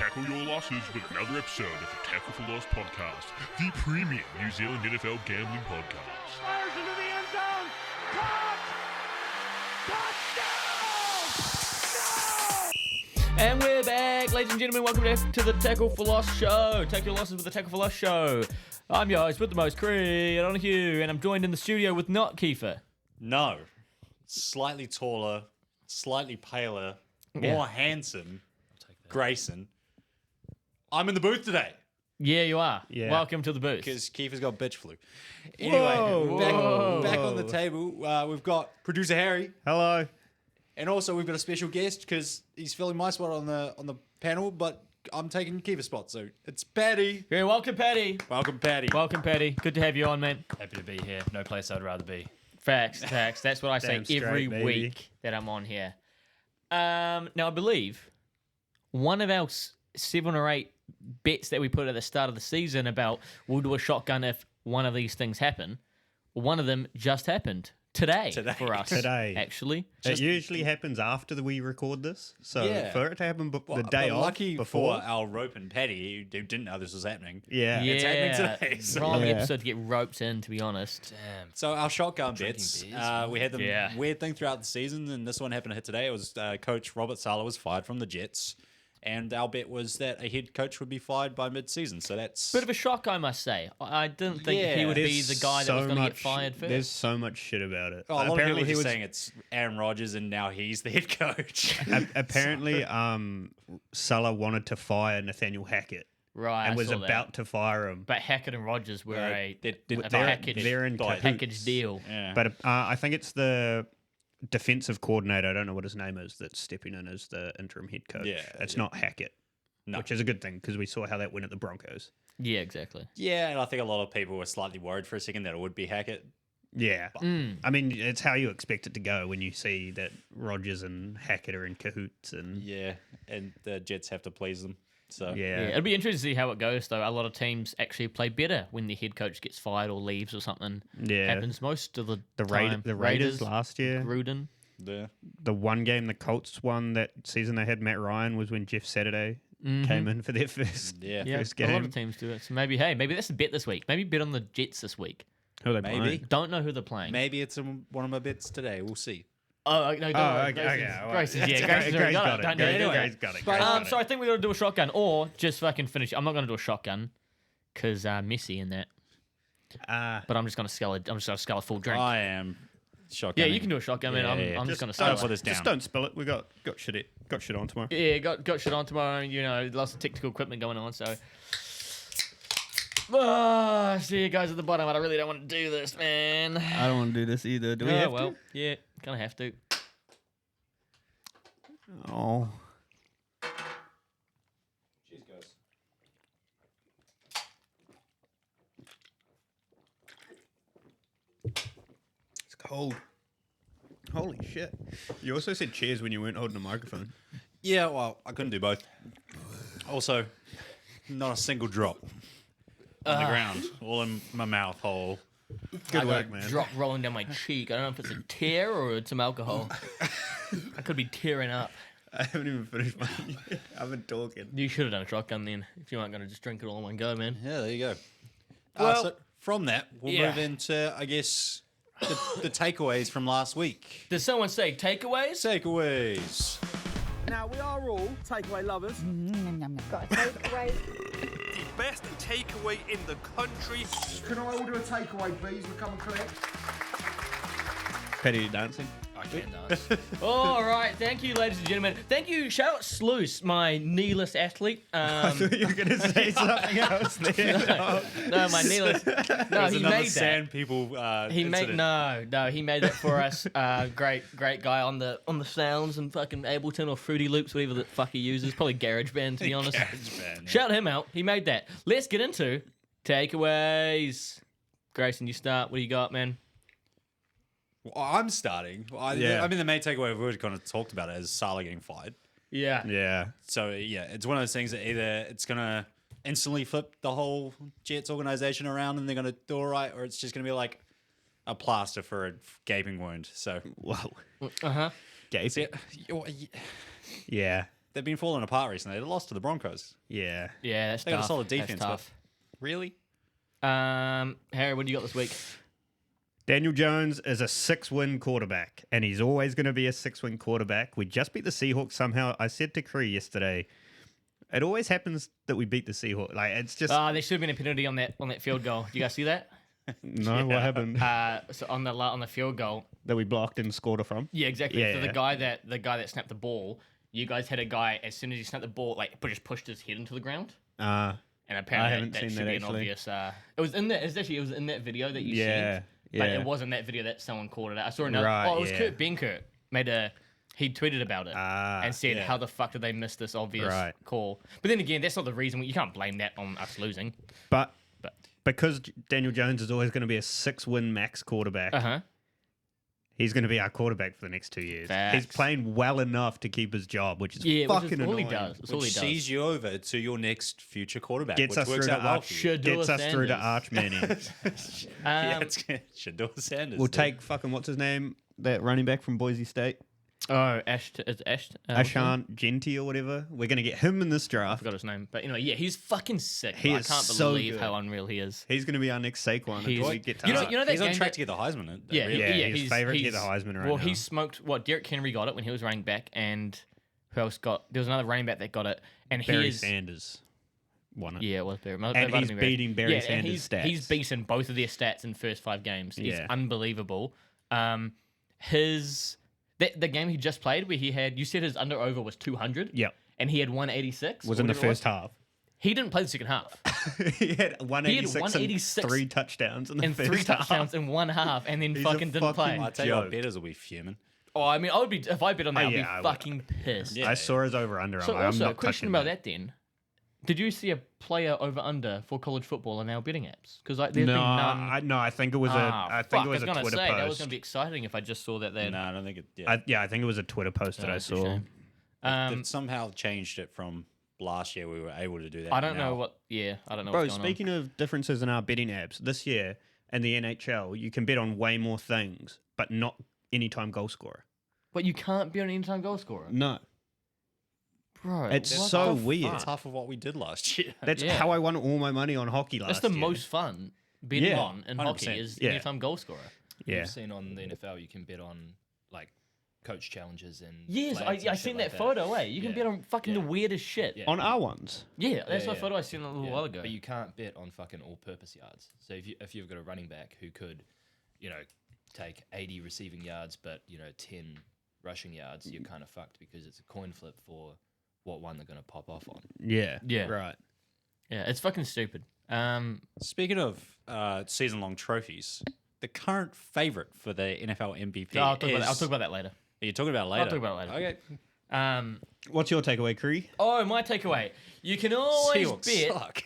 Tackle your losses with another episode of the Tackle for Loss podcast, the premium New Zealand NFL gambling podcast. Fires into the end zone. Caught! Touchdown! No! And we're back, ladies and gentlemen. Welcome back to the Tackle for Loss show. Take your losses with the Tackle for Loss show. I'm your host with the most, Creed on Hugh, and I'm joined in the studio with not Kiefer. No. Slightly taller, slightly paler, more handsome, Grayson. I'm in the booth today Yeah, you are. Yeah. Welcome to the booth. because Kiefer's got bitch flu. Anyway, back on the table, we've got producer Harry, Hello. and also we've got a special guest because he's filling my spot on the panel, but I'm taking Kiefer's spot, so it's Patty. Yeah, welcome, Patty. Welcome, Patty. Welcome, Patty. Good to have you on, man. Happy to be here. No place I'd rather be. Facts. That's what I say Damn straight, every baby. week that I'm on here. Now, I believe one of our 7 or 8 bets that we put at the start of the season about we'll do a shotgun if one of these things happen, one of them just happened today. For us. Today. Actually. It usually happens after we record this. So Yeah. for it to happen the day But off lucky before. for our rope and Patty, who didn't know this was happening. Yeah. It's happening today, so- Wrong Yeah. episode to get roped in, to be honest. Damn. So our shotgun Drinking bets, beers. we had them Yeah. weird thing throughout the season, and this one happened to hit today. It was Coach Robert Saleh was fired from the Jets, and our bet was that a head coach would be fired by mid-season. So that's Bit of a shock, I must say. I didn't think he Yeah. would be There's the guy that was so going to get much- fired first. There's so much shit about it. a lot of apparently people are just saying it's Aaron Rodgers, and now he's the head coach. apparently Salah wanted to fire Nathaniel Hackett Right, and I was saw that. about to fire him. But Hackett and Rogers were a they're package, they're in Diet. cahoots. package deal. Yeah. But I think it's the defensive coordinator, I don't know what his name is, that's stepping in as the interim head coach. Yeah, It's yeah. not Hackett, No. which is a good thing because we saw how that went at the Broncos. Yeah, exactly. Yeah, and I think a lot of people were slightly worried for a second that it would be Hackett. Yeah. Mm. I mean, it's how you expect it to go when you see that Rodgers and Hackett are in cahoots. And Yeah, and the Jets have to please them. So Yeah, it'll be interesting to see how it goes, though. A lot of teams actually play better when the head coach gets fired or leaves or something. Yeah. Happens most of the the time. Raiders last year, Gruden. yeah. the one game the Colts won that season they had Matt Ryan was when Jeff Saturday came in for their first, Yeah. Yeah, first a lot game. of teams do it. So maybe that's the bet this week. Maybe bet on the Jets this week. Who are they Maybe. playing? Don't know who they're playing. Maybe it's one of my bets today. We'll see. Oh, no, don't worry. well, Grayson's already Grace got got it. it. Don't do it anyway. Grace got it. But, Grace got So it. I think we got to do a shotgun or just fucking finish. I'm not going to do a shotgun because Messi in that. But I'm just going to scale it. I'm just going to scale a full drink. I am shotgun. Yeah, you can do a shotgun, man. I'm just going to don't scale put it. this down. Just don't spill it. We got shit on tomorrow. Yeah, got shit on tomorrow. You know, lots of technical equipment going on. So, see you guys at the bottom. I really don't want to do this, man. I don't want to do this either. Do we have well, yeah, kind of have to. to? Oh. Cheers, guys. It's cold. Holy shit. You also said cheers when you weren't holding a microphone. Yeah, well, I couldn't do both. Also, not a single drop on the ground, all in my mouth hole. Good I work, got a man. drop rolling down my cheek. I don't know if it's a tear or it's some alcohol. I could be tearing up. I haven't even finished mine. I've been talking. You should have done a shotgun then if you weren't going to just drink it all in one go, man. Yeah, there you go. Well- So from that, we'll Yeah. move into, I guess, the takeaways from last week. Did someone say takeaways? Takeaways. Now, we are all takeaway lovers. Got a takeaway. Best takeaway in the country. Can I order a takeaway, please? We'll come and collect. Petty dancing. I can dance. All right, thank you, ladies and gentlemen. Thank you, shout out Sluice, my kneeless athlete. I thought you were going to say something else there. No, my kneeless. No, There's he another made that. sand people He made incident. he made that for us. Great guy on the sounds and fucking Ableton or Fruity Loops, whatever the fuck he uses. Probably GarageBand, to be honest. GarageBand, yeah. Shout him out. He made that. Let's get into takeaways. Grayson, you start. What do you got, man? Well, I'm starting. Yeah. I mean, the main takeaway we've already kind of talked about it is Salah getting fired. Yeah. Yeah. So, yeah, it's one of those things that either it's going to instantly flip the whole Jets organization around and they're going to do all right, or it's just going to be like a plaster for a gaping wound. So, Whoa. Uh-huh. Gaping. so, Yeah. they've been falling apart recently. They lost to the Broncos. Yeah. Yeah, that's They got a tough. solid That's defense, but tough. really? Harry, what do you got this week? Daniel Jones is a 6-win quarterback, and he's always going to be a 6-win quarterback. We just beat the Seahawks somehow. I said to Cree yesterday, it always happens that we beat the Seahawks. Like, it's just... There should have been a penalty on that field goal. Do you guys see that? no, what happened? So on the field goal. That we blocked and scored it from? Yeah, exactly. Yeah, So yeah. the guy that snapped the ball, you guys had a guy as soon as he snapped the ball, like just pushed his head into the ground. And apparently haven't that seen should that, be an actually. obvious. It was in that. It was in that video that you Yeah, sent. But yeah. it wasn't that video that someone called it out. I saw another. Right, it was yeah. Kurt he tweeted about it and said, yeah. "How the fuck did they miss this obvious Right. call?" But then again, that's not the reason. You can't blame that on us losing. But But because Daniel Jones is always going to be a 6-win max quarterback, he's going to be our quarterback for the next 2 years. He's Facts. playing well enough to keep his job, which is yeah, fucking which is all annoying. he does. That's all Which he does. sees you over to your next future quarterback, Gets which us works through out to well Arch. for you. Shador Gets us through to Sanders. Arch Manning. Yeah, it's Shador Sanders. We'll dude. take fucking what's his name, that running back from Boise State, Oh, Ashant Genty or whatever. We're going to get him in this I draft. forgot his name. But anyway, yeah, he's fucking sick. He I is can't so believe good. how unreal he is. He's going to be our next Saquon He's- until we get to You know Arch. that He's on game track that- to get the Heisman. Yeah, his favourite to get the Heisman right Well, now. he smoked what Derrick Henry got it when he was running back, and who else got? There was another running back that got it, and Barry he is. Sanders won it. Yeah, it was Barry. And Might have he's been Barry. beating Barry and Sanders' stats. he's beaten both of their stats in the first 5 games. He's Yeah. unbelievable. The game he just played, where he had, you said his under over was 200. Yep. And he had 186. Was or in the whatever it first half. He didn't play the second half. He had 186, 186 and 3 touchdowns in the and first 3 half. touchdowns in one half, and then He's a fucking didn't play. fucking I tell you what, joke. betters will be fuming. Oh, I mean, I would be if I bet on that. I'd yeah, I be would. fucking pissed. Yeah. I saw his over under. So I'm also, not a question touching about that then. Did you see a player over under for college football in our betting apps? Because like, there's been none. I think it was I a Twitter gonna post. say that was gonna be exciting if I just saw that. Then No, I don't think it. Yeah. I think it was a Twitter post that I that's a saw. shame. They've somehow changed it from last year. We were able to do that. I don't now. know what. Yeah, I don't know. Bro, what's going speaking of differences in our betting apps, this year in the NHL, you can bet on way more things, but not anytime goal scorer. but you can't be an anytime goal scorer, No. bro. It's what so the weird. fuck? It's half of what we did last year. That's Yeah. how I won all my money on hockey last That's the year. most fun betting Yeah, on in 100%. hockey is Yeah. anytime goal scorer. Yeah. You've seen on the NFL, you can bet on like coach challenges and Yes, flags I and seen shit that like photo. You can Yeah. bet on fucking the Yeah. weirdest shit. Yeah. On our ones. Yeah, that's Yeah, a yeah. photo I seen a little Yeah, while ago. But you can't bet on fucking all-purpose yards. So if you've got a running back who could, take 80 receiving yards, but 10 rushing yards, you're kind of fucked because it's a coin flip for what one they're going to pop off on. Yeah. Yeah. Right. Yeah, it's fucking stupid. Speaking of season-long trophies, the current favorite for the NFL MVP I'll talk about is... I'll talk about that later. Are you talking about it later? I'll talk about it later. Okay. What's your takeaway, Cree? Oh, my takeaway. You can always Seahawks bet. suck.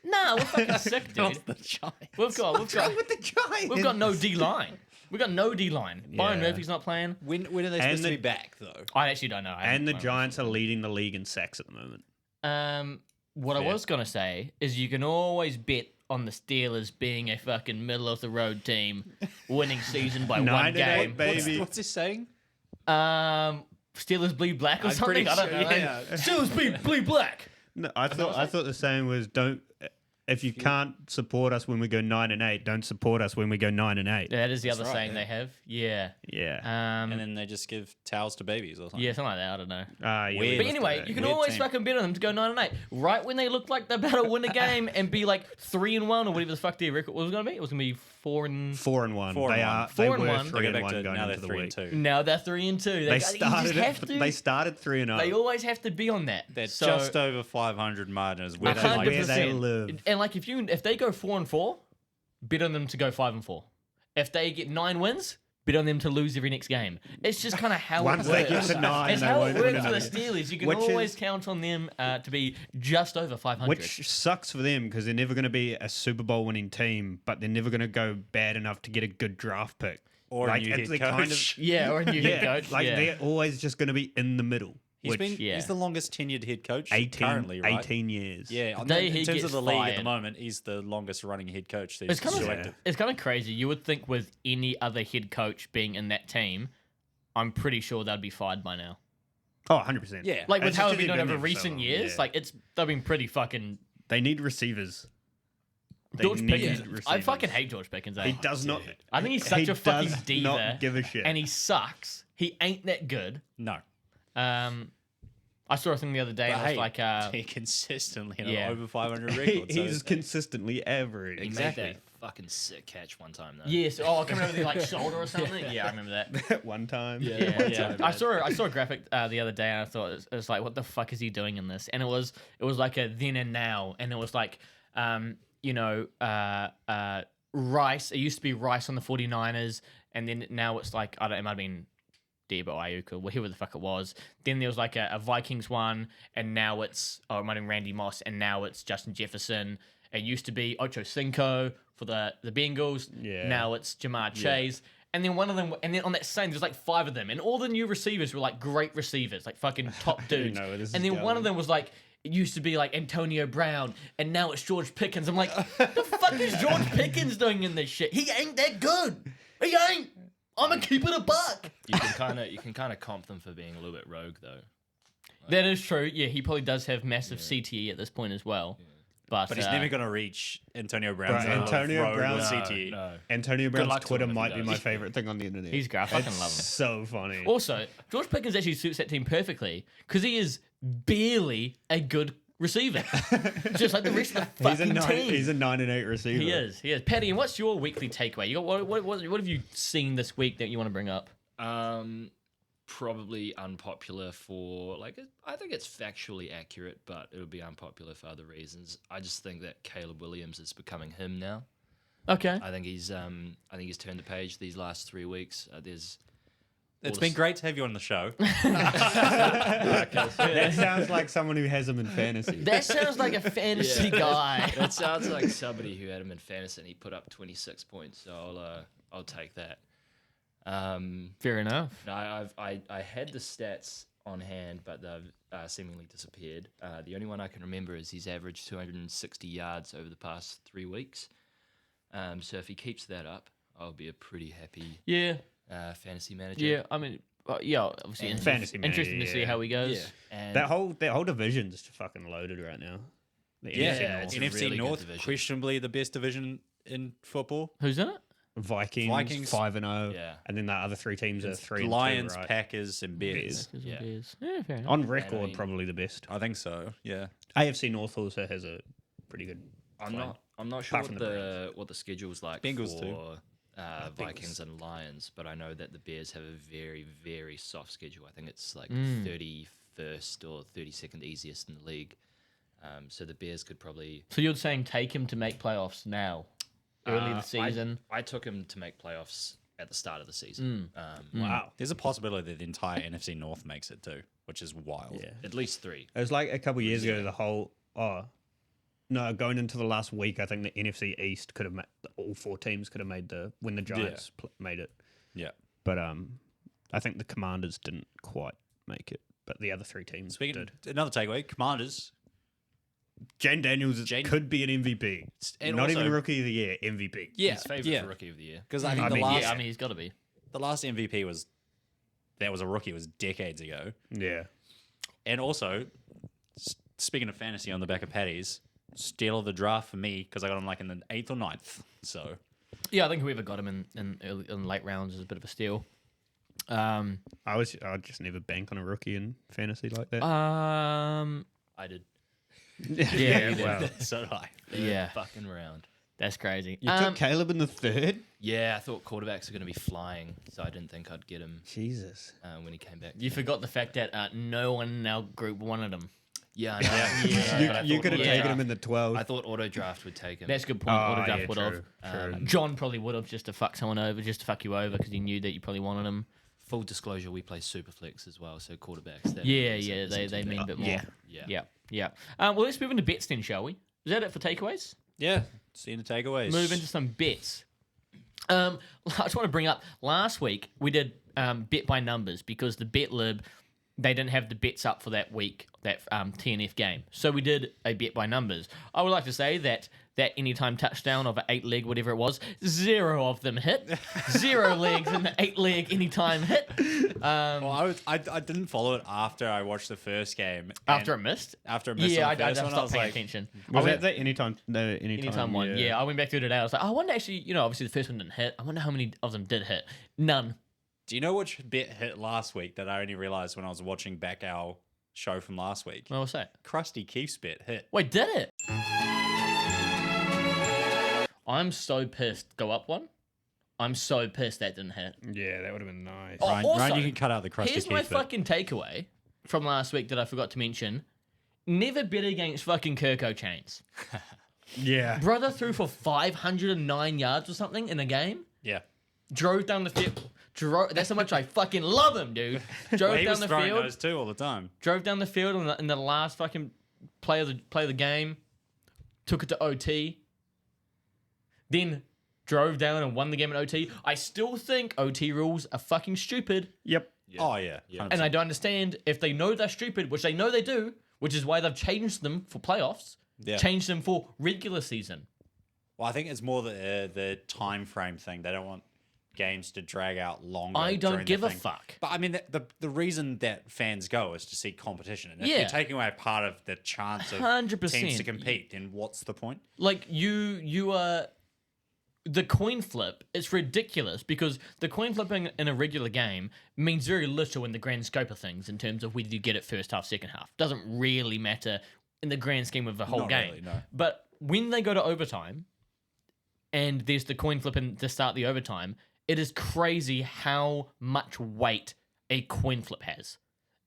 Nah, we're fucking sick, dude. Not the Giants. We've got with the Giants? we've got no D line. We've got no D line. Byron Yeah. Murphy's not playing. When are they supposed to be back, though? I actually don't know. And the Giants are leading the league in sacks at the moment. What I Fair. was gonna say is you can always bet on the Steelers being a fucking middle of the road team, winning season by 9 one and 8, game. baby. What's this saying? Steelers bleed black or I'm something. pretty I don't sure, know. yeah. Steelers bleed black. No, I thought the saying was don't. If you can't support us when we go 9 and 8, don't support us when we go 9 and 8. That is the That's other right, saying yeah. they have. Yeah. Yeah. And then they just give towels to babies or something. Yeah, something like that. I don't know. Yeah, Weird. But anyway, you can Weird always team. fucking bet on them to go 9 and 8. Right when they look like they're about to win a game and be like 3 and 1 or whatever the fuck their record was going to be. It was going to be 4 and 4 and 1. 4 and They 1. are. 4 They and were 1. 3 They and go back 1 to going now into they're the 3 week. and 2. now they're 3 and 2. They you just started. have to. They started 3 and 0. They always have to be on that. They're So- just over 500 margins. Where they Because like where they 100%. live. And like if they go 4 and 4, bet on them to go 5 and 4. If they get 9 wins, bet on them to lose every next game. It's just kind of how Once it they works. get to 9, it's they how won't it win works for the another. Steelers. You can Which always is- count on them to be just over 500. Which sucks for them because they're never going to be a Super Bowl winning team, but they're never going to go bad enough to get a good draft pick. Or a new it's head the kind coach. yeah, or a new head Yeah, coach. like yeah. they're always just going to be in the middle. He's yeah. the longest tenured head coach 18, currently, right? 18 years. Yeah, The day in he terms gets of the league at the fired- moment, he's the longest running head coach. That's It's kind still of active. it's kind of crazy. You would think with any other head coach being in that team, I'm pretty sure they'd be fired by now. Oh, 100%. Yeah. Like with It's how just they've been been doing over there for so recent long, years, yeah. like they've been pretty fucking. They need receivers. They George need Pickens. I receivers. fucking hate George Pickens. He does not. I think he's such he a fucking does diva. not give a shit. And he sucks. He ain't that good. No. I saw a thing the other day, and it was like, he consistently yeah. over 500 records. He's consistently average. He Exactly. made that fucking sick catch one time though. yes, coming over the like shoulder or something. Yeah, I remember that. At one time. Yeah. I saw a graphic the other day, and I thought it was like, what the fuck is he doing in this? And it was like a then and now, and it was like, Rice. It used to be Rice on the 49ers, and then now it's like it might have been Debo Ayuk or whoever the fuck it was. Then there was like a Vikings one, and now it might have been Randy Moss, and now it's Justin Jefferson. It used to be Ocho Cinco for the Bengals. Yeah. Now it's Jamar Chase. And then one of them, and then on that same, there's like 5 of them, and all the new receivers were like great receivers, like fucking top dudes. know where this and is then one of going. them was like, it used to be like Antonio Brown, and now it's George Pickens. I'm like, the fuck is George Pickens doing in this shit? He ain't that good. He ain't. I'm gonna keep it a buck. You can kind of comp them for being a little bit rogue though. That is true. Yeah, he probably does have massive CTE at this point as well. But But he's never going to reach Antonio Brown's Bro, level of Antonio rogue Brown's CTE. No. Antonio Brown's luck to Twitter him if he might be does. my favorite thing on the internet. he's great. I fucking It's love him. so funny. Also, George Pickens actually suits that team perfectly because he is barely a good receiver, just like the rest of the he's a fucking team. he's a 9-8 receiver. He is. Patty, and what's your weekly takeaway? You got what have you seen this week that you want to bring up? Probably unpopular for I think it's factually accurate, but it'll be unpopular for other reasons. I just think that Caleb Williams is becoming him now. Okay. I think he's turned the page these last 3 weeks. It's been great to have you on the show. That sounds like someone who has him in fantasy. That sounds like a fantasy guy. That sounds like somebody who had him in fantasy and he put up 26 points. So I'll take that. Fair enough. No, I had the stats on hand, but they've seemingly disappeared. The only one I can remember is he's averaged 260 yards over the past 3 weeks. So if he keeps that up, I'll be a pretty happy Yeah. fantasy manager. Yeah. I mean, obviously And fantasy manager, interesting to see yeah. how he goes. Yeah. And That whole division's fucking loaded right now. The NFC Yeah, North. it's a NFC really good North, division. questionably the best division in football. Who's in it? Vikings 5-0, Yeah. and then the other 3 teams are 3-2. Lions, right? Packers, and Bears. Yeah. Yeah, fair enough. On record, And I mean- probably the best. I think so. Yeah. AFC North also has a pretty good. I'm plan. not sure Apart from the what the schedule's like Bengals for Vikings and Lions, but I know that the Bears have a very, very soft schedule. I think it's like 31st or 32nd easiest in the league. So the Bears could probably So you're saying take him to make playoffs now, early in the season? I took him to make playoffs at the start of the season. Wow. There's a possibility that the entire NFC North makes it too, which is wild. Yeah. At least 3. It was like a couple years ago, going into the last week, I think the NFC East could have all 4 teams could have made when the Giants made it. Yeah. But I think the Commanders didn't quite make it, but the other 3 teams Speaking did. another takeaway, Commanders. Jane Daniels could be an MVP. And Not also- even Rookie of the Year, MVP. Yeah. His favorite yeah. for Rookie of the Year. Because I think the mean, last Yeah, I mean he's got to be. the last MVP was a rookie was decades ago. Yeah. And also, speaking of fantasy on the back of Patty's, steal of the draft for me because I got him like in the 8th or 9th. So Yeah, I think whoever got him in late rounds is a bit of a steal. I'd just never bank on a rookie in fantasy like that. I did. Yeah, well, so did I. yeah, Fucking round. that's crazy. you took Caleb in the 3rd? Yeah, I thought quarterbacks are going to be flying, so I didn't think I'd get him Jesus. when he came back. You forgot the fact that no one in our group wanted him. Yeah, I know. But I You thought could have auto taken draft- him in the 12th. I thought auto draft would take him. That's a good point. Autograph yeah, would true, have. true. John probably would have just to fuck someone over, just to fuck you over because he knew that you probably wanted him. Full disclosure, we play Superflex as well, so quarterbacks. That Yeah, is- yeah, is they mean a bit more. Yeah. Yeah. Yeah. Well, let's move into bets then, shall we? Is that it for takeaways? Yeah. Seeing the takeaways. Move into some bets. I just want to bring up last week we did bet by numbers because the Bet Lib they didn't have the bets up for that week, that TNF game. So we did a bet by numbers. I would like to say that that anytime touchdown of an 8-leg, whatever it was, 0 of them hit. 0 legs in the 8-leg anytime hit. Well, I didn't follow it after I watched the first game. After it missed? After it missed Yeah, on the I first one, I stopped was paying like, attention. Was that the anytime? No, Anytime one. Yeah, I went back through today. I was like, I wonder actually, obviously the first one didn't hit. I wonder how many of them did hit. None. do you know which bit hit last week that I only realized when I was watching back our show from last week? What was that? Krusty Keith's bit hit. Wait, did it? I'm so pissed. Go up one. I'm so pissed that didn't hit. Yeah, that would have been nice. Oh, Ryan, also, Ryan, you can cut out the Krusty here's Keith my bit. fucking takeaway from last week that I forgot to mention. Never bet against fucking Kirko Chains. Yeah. Brother threw for 509 yards or something in a game. Yeah. Drove down the field. That's how much I fucking love him, dude. Drove He down was the throwing field. those too all the time. Drove down the field in the last fucking play of the game. Took it to OT. Then drove down and won the game in OT. I still think OT rules are fucking stupid. Yep. Oh, yeah. And I don't understand if they know they're stupid, which they know they do, which is why they've changed them for playoffs, Yeah. changed them for regular season. Well, I think it's more the time frame thing. They don't want games to drag out longer. I don't during give the a thing. fuck. But I mean, the reason that fans go is to see competition. And if Yeah. you're taking away part of the chance of 100%. teams to compete, then what's the point? Like you are the coin flip. It's ridiculous because the coin flipping in a regular game means very little in the grand scope of things in terms of whether you get it first half, second half. Doesn't really matter in the grand scheme of the whole Not game. really, no. But when they go to overtime, and there's the coin flip in to start the overtime, it is crazy how much weight a coin flip has.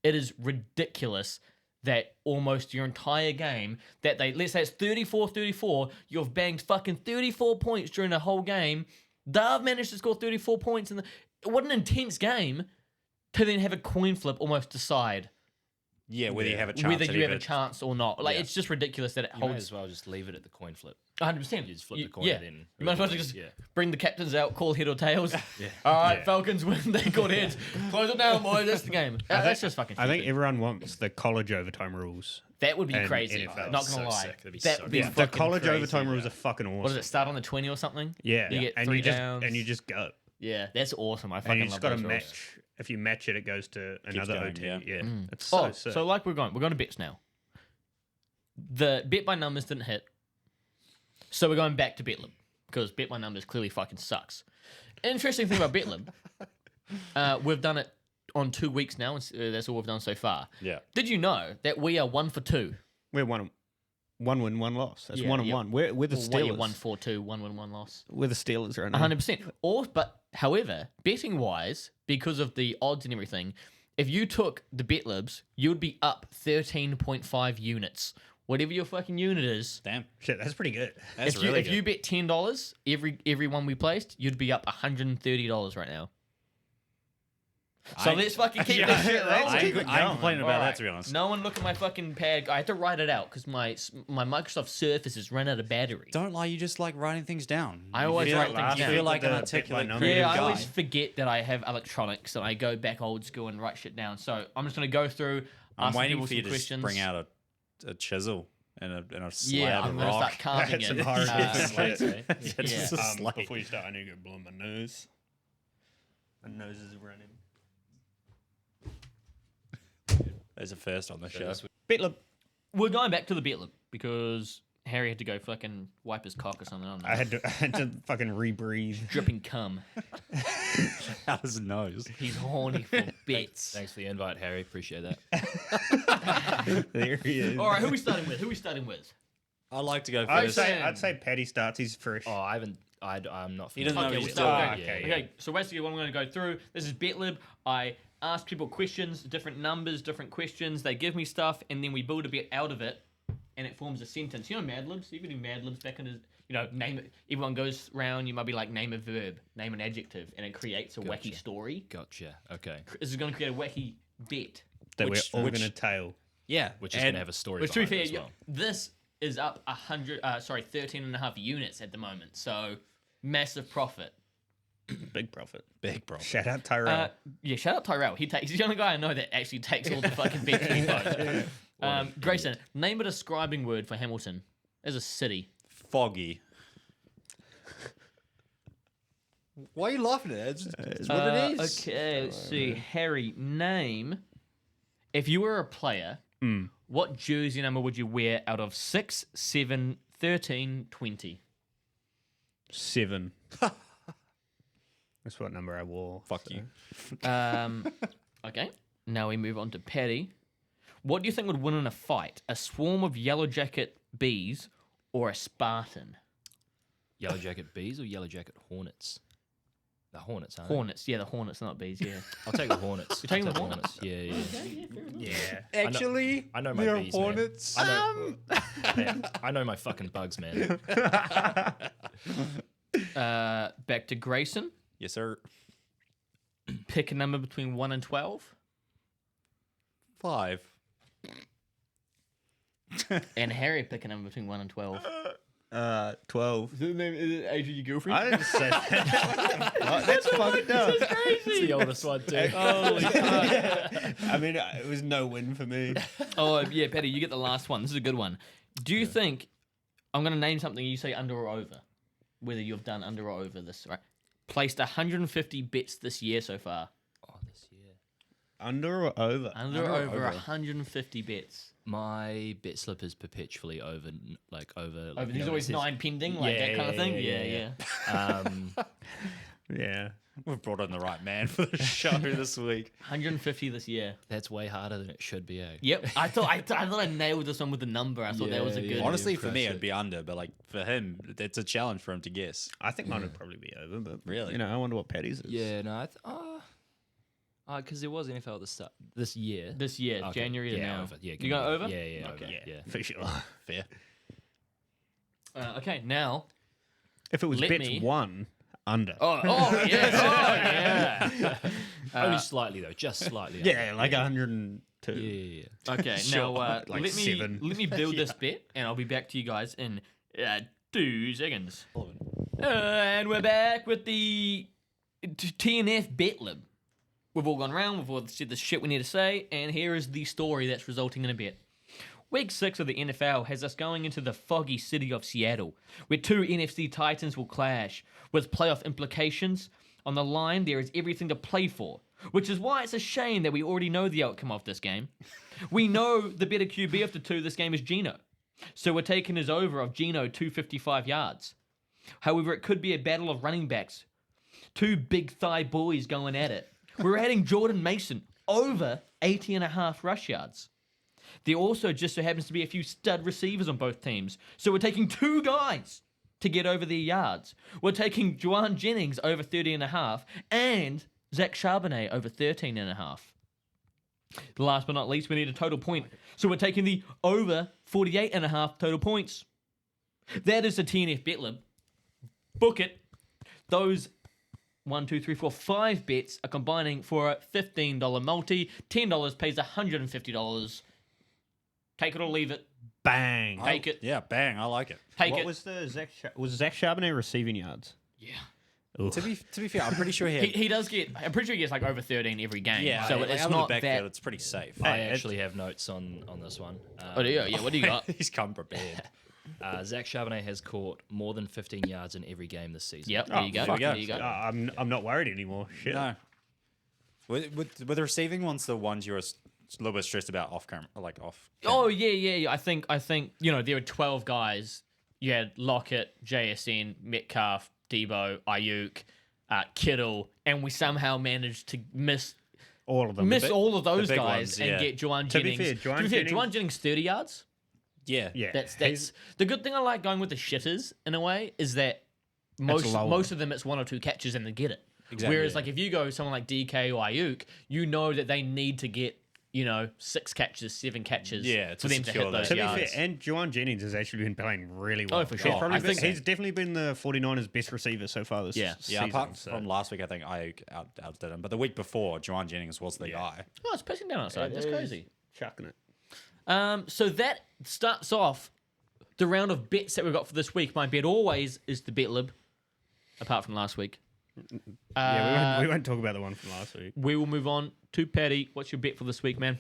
It is ridiculous that almost your entire game, that let's say it's 34-34, you've banged fucking 34 points during the whole game. They've managed to score 34 points. What an intense game to then have a coin flip almost decide Yeah, whether you have a chance. whether at you have a either- chance or not. Like, Yeah. it's just ridiculous that it You may holds as well just leave it at the coin flip. 100%. You just flip the coin yeah. and then You might as well whoever just wins, yeah. bring the captains out, call head or tails. All right, Falcons win. They called heads. Close it down, boys. That's the game. That's just fucking I think stupid. everyone wants the college overtime rules. That would be and crazy. NFL. Not So gonna lie. sick. That'd be That so would be good. The fucking college crazy. overtime rules are fucking awesome. What does it start on the 20 or something? Yeah, You get and 3 you just downs. and you just go, Yeah, that's awesome. I and fucking you love just got to those rules. match. If you match it, it goes to another going, OT. yeah. Yeah, it's so sick. So like we're going to bets now. The bet by numbers didn't hit, so we're going back to Betlib because bet by numbers clearly fucking sucks. Interesting thing about Betlib, we've done it on 2 weeks now, and that's all we've done so far. Yeah. Did you know that we are 1 for 2? We're one win, one loss. That's Yeah, 1 and yeah. 1. We're the Steelers. 1-4-2, 1 win, 1 loss. We're the Steelers right now. 100%. However, betting wise, because of the odds and everything, if you took the Betlibs, you would be up 13.5 units. Whatever your fucking unit is. Damn. Shit, that's pretty good. That's if really if good. you bet $10 every one we placed, you'd be up $130 right now. So let's fucking keep this shit let's rolling. keep it I ain't going. complaining about Alright. that, to be honest. No one look at my fucking pad. I had to write it out because my Microsoft Surface has run out of battery. Don't lie, you just like writing things down. I You always feel write like- things You down. feel like an The articulate, bit by creative Yeah, I guy. always forget that I have electronics and I go back old school and write shit down. So I'm just gonna go through. I'm asking waiting people for you some to just questions. bring out a chisel and a slab Yeah, I'm of gonna rock. start carving That's it. some hard slates, shit. eh? Yeah, Yeah. just a slate. Before you start, I need to go blow my nose. My nose is running. There's a first on the show. that's Betlib. We're going back to the Betlib because Harry had to go fucking wipe his cock or something. I don't know. I had to fucking rebreathe. Dripping cum. Out his nose. He's horny for bets. Thanks for the invite, Harry. Appreciate that. There he is. All right, who are we starting with? I'd like to go I'd first. say Paddy starts. He's fresh. Oh, I haven't. I'm not. He doesn't know Okay, he's we'll still start. okay, Okay, yeah. okay. So basically, what I'm going to go through. This is Betlib. I ask people questions, different numbers, different questions. They give me stuff, and then we build a bet out of it, and it forms a sentence. You know, Mad Libs. You can do Mad Libs back in his. Name it. Everyone goes round. You might be like, name a verb, name an adjective, and it creates a wacky story. Gotcha. Okay. This is going to create a wacky bet. that which- we're all which- going to tail. Yeah. Which is and- gonna have a story. Which, to be behind fair, it as well. this is up 13.5 units at the moment. So massive profit. Big profit. Big bro. Shout out Tyrell. Yeah, shout out Tyrell. He's the only guy I know that actually takes all the fucking bets info. Grayson, name a describing word for Hamilton as a city. Foggy. Why are you laughing at it? It's what it is. Okay, let's see. Harry, name. If you were a player, what jersey number would you wear out of 6, 7, 13, 20? 7. That's what number I wore. Fuck you. Okay, now we move on to Paddy. What do you think would win in a fight? A swarm of yellow jacket bees or a Spartan? Yellow Jacket bees or Yellow Jacket hornets? The hornets, aren't Hornets, yeah, the Hornets, not bees, yeah. they? I'll take the hornets. You're taking I'll the take Hornets? Yeah. Yeah. Actually, I know my they're bees, man. hornets. I know my fucking bugs, man. Back to Grayson. Yes, sir. Pick a number between 1 and 12. 5. And Harry, pick a number between 1 and 12. 12. Is it age of your girlfriend? I didn't say that. What? That's fucked up. It's the oldest one too. Holy fuck. I mean, it was no win for me. Oh, yeah, Paddy, you get the last one. This is a good one. Do you think, I'm going to name something, you say under or over, whether you've done under or over this, right? Placed 150 bets this year so far. Oh, this year. Under or over? Under or over 150 bets. My bet slip is perpetually over, like over. Like, Over, there's always 9 pending, like that kind of thing? Yeah. Yeah. We've brought in the right man for the show this week. 150 this year. That's way harder than it should be. Eh? Yep. I thought I nailed this one with the number. I thought that was a Yeah, good. yeah. Honestly, for crush me, it. it'd be under, but like for him, it's a challenge for him to guess. I think mine would probably be over, but Really? you know, I wonder what Paddy's is. Yeah, no, because there was NFL at the start this year. This year, Okay, January to yeah, now. over. Yeah, You go over? Yeah, Okay. over. Yeah, Yeah. for sure. Fair. Okay, now. If it was Let bets me- 1, under. Oh, yes. Oh, yeah. Only slightly though, just slightly. Yeah, like 102. Yeah. Okay, Sure, now like let 7. me build this bet, and I'll be back to you guys in 2 seconds. And we're back with the TNF bet lib. We've all gone round, we've all said the shit we need to say, and here is the story that's resulting in a bet. Week 6 of the NFL has us going into the foggy city of Seattle, where 2 NFC Titans will clash. With playoff implications on the line, there is everything to play for, which is why it's a shame that we already know the outcome of this game. We know the better QB of the 2 this game is Geno, so we're taking his over of Geno 255 yards. However, it could be a battle of running backs. 2 big thigh boys going at it. We're adding Jordan Mason over 80.5 rush yards. There also just so happens to be a few stud receivers on both teams. So we're taking 2 guys to get over their yards. We're taking Juwan Jennings over 30.5 and Zach Charbonnet over 13.5. Last but not least, we need a total point. So we're taking the over 48.5 total points. That is the TNF bet lib. Book it. Those 5 bets are combining for a $15 multi. $10 pays $150. Take it or leave it. Bang. Take it. Yeah, bang. I like it. Take What it. was the Zach Charbonnet receiving yards? Yeah. Ooh. To be fair, I'm pretty sure he had. He does get. I'm pretty sure he gets like over 13 every game. Yeah, So like, it's out of the not backfield, that. it's pretty safe. I actually have notes on this one. Oh, do you? Yeah. What do you got? He's come prepared. Zach Charbonnet has caught more than 15 yards in every game this season. Yep. There you go. there we go. There you go. I'm not worried anymore. Shit. No. With the receiving ones, the ones you're a little bit stressed about off camera, like off. Oh yeah. I think there were 12 guys. You had Lockett, JSN, Metcalf, Debo, Ayuk, Kittle, and we somehow managed to miss All of them. all of those big guys ones, and yeah. get Juwan To be Jennings. fair, Juwan Juwan Jennings 30 yards. Yeah. Yeah. That's he's- the good thing I like going with the shitters in a way is that most lower. of them it's 1 or 2 catches and they get it. Exactly, Whereas yeah. like if you go someone like DK or Ayuk, you know that they need to get 6 catches, 7 catches Yeah, for to them to secure hit those that. To be yards. fair, and Juwan Jennings has actually been playing really well. Oh, for sure. He's, probably I think he's definitely been the 49ers' best receiver so far this Yeah. season. Yeah, apart so. from last week, I think Ayuk outdid him. But the week before, Juwan Jennings was the guy. Oh, it's pissing down outside. That's crazy. chucking it. So that starts off the round of bets that we've got for this week. My bet always is the bet lib, apart from last week. Yeah, we won't talk about the one from last week. We will move on to Paddy. What's your bet for this week, man?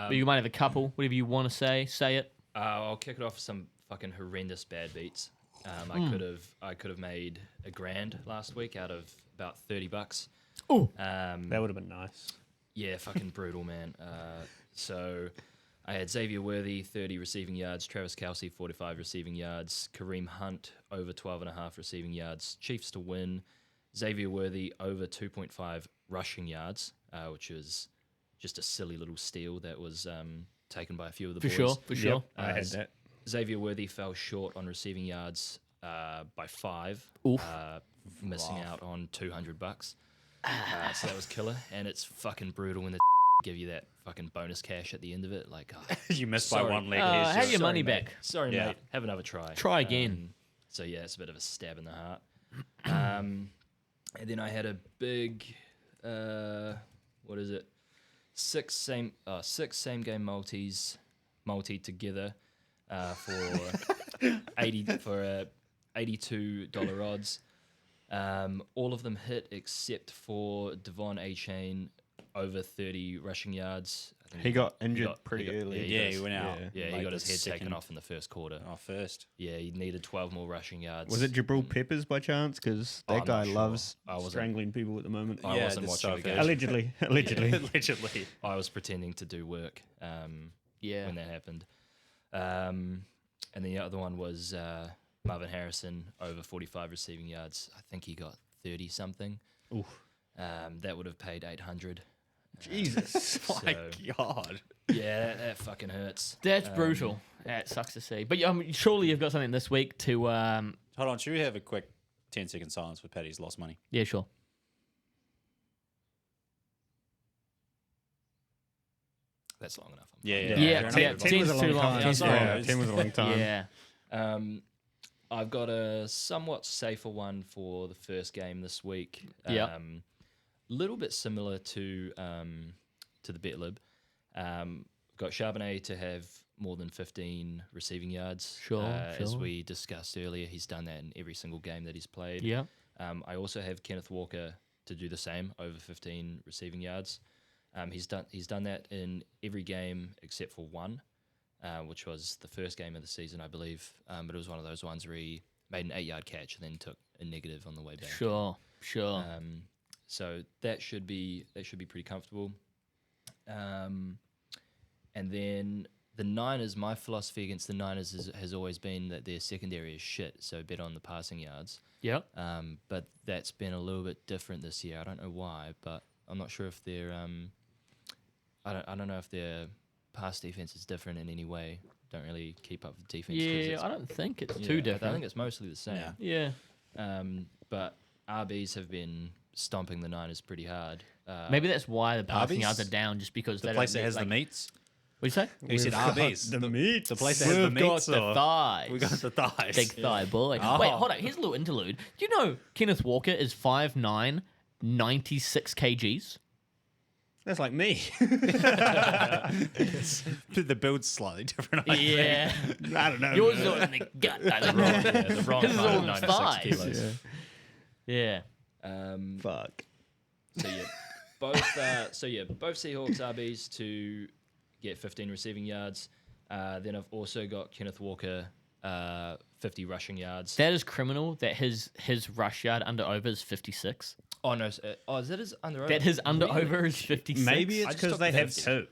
You might have a couple. Whatever you want to say it. I'll kick it off with some fucking horrendous bad beats. I could have made $1,000 last week out of about $30. Oh, That would have been nice. Yeah, fucking brutal, man. So I had Xavier Worthy, 30 receiving yards, Travis Kelce, 45 receiving yards, Kareem Hunt, over 12.5 receiving yards, Chiefs to win, Xavier Worthy, over 2.5 rushing yards, which is just a silly little steal that was taken by a few of the boys. For sure. I had that. Xavier Worthy fell short on receiving yards by 5, Oof. missing out on $200. So that was killer, and it's fucking brutal when they give you that fucking bonus cash at the end of it. Like, You missed by sorry. one leg. Have your Sorry, money mate. back. Sorry, Yeah. mate. Have another try. Try again. So yeah, it's a bit of a stab in the heart. And then I had a big, what is it? 6 same game multi together for $82 odds. All of them hit except for Devon A-Chain, over 30 rushing yards. I think He got injured got- pretty he got- early. yeah, He went out. Yeah, he like got the his head taken second- off in the first quarter. Oh, first. Yeah, he needed 12 more rushing yards. Was it Jabril Peppers by chance? Because Oh, that I'm guy not sure. loves I wasn't- strangling people at the moment. I Yeah, wasn't this watching stuff the game. is- Allegedly. Allegedly. Allegedly. I was pretending to do work Yeah. when that happened. And the other one was Marvin Harrison, over 45 receiving yards. I think he got 30 something. Oof. That would have paid 800. Jesus. My So- God. Yeah, that fucking hurts. That's brutal. That sucks to see. But surely you've got something this week to. Hold on. Should we have a quick 10-second silence for Paddy's lost money? Yeah, sure. That's long enough. I'm Yeah. fine. Yeah, fair yeah, enough. 10's was a long too long. time. 10's too Yeah, long. 10 was a long time. Yeah. I've got a somewhat safer one for the first game this week. Yeah. Little bit similar to the BetLib. Got Charbonnet to have more than 15 receiving yards. Sure, As sure. we discussed earlier, he's done that in every single game that he's played. Yeah. I also have Kenneth Walker to do the same, over 15 receiving yards. He's done that in every game except for one, which was the first game of the season, I believe. But it was one of those ones where he made an 8-yard catch and then took a negative on the way back. Sure. So that should be pretty comfortable. And then the Niners, my philosophy against the Niners has always been that their secondary is shit, so bet on the passing yards. Yep. But that's been a little bit different this year. I don't know why, but I'm not sure if their I don't know if their pass defense is different in any way. Don't really keep up with defense. 'cause Yeah, it's- I don't think it's yeah, too I different. think it's mostly the same. Yeah. Yeah. But RBs have been stomping the Niners pretty hard. Maybe that's why the passing Arby's? yards are down, just because The they place don't that has like, the meats. What'd you say? You said RBs. The meat. The place that has the We've got meats. the or- thighs. We got the thighs. Big thigh boy. Oh. Wait, hold on. Here's a little interlude. Do you know Kenneth Walker is 5'9", 96 kgs? That's like me. The build's slightly different. I think. Yeah. I don't know. Yours is all in the gut. No, the wrong. The wrong His is kind all of in 96 thighs. kilos. Yeah. Fuck. So yeah, both Seahawks RBs to get 15 receiving yards. Then I've also got Kenneth Walker, 50 rushing yards. That is criminal that his rush yard under over is 56. Oh no! Is that his under? That his under Really? over is 56. Maybe I it's just because took they the have 50. two.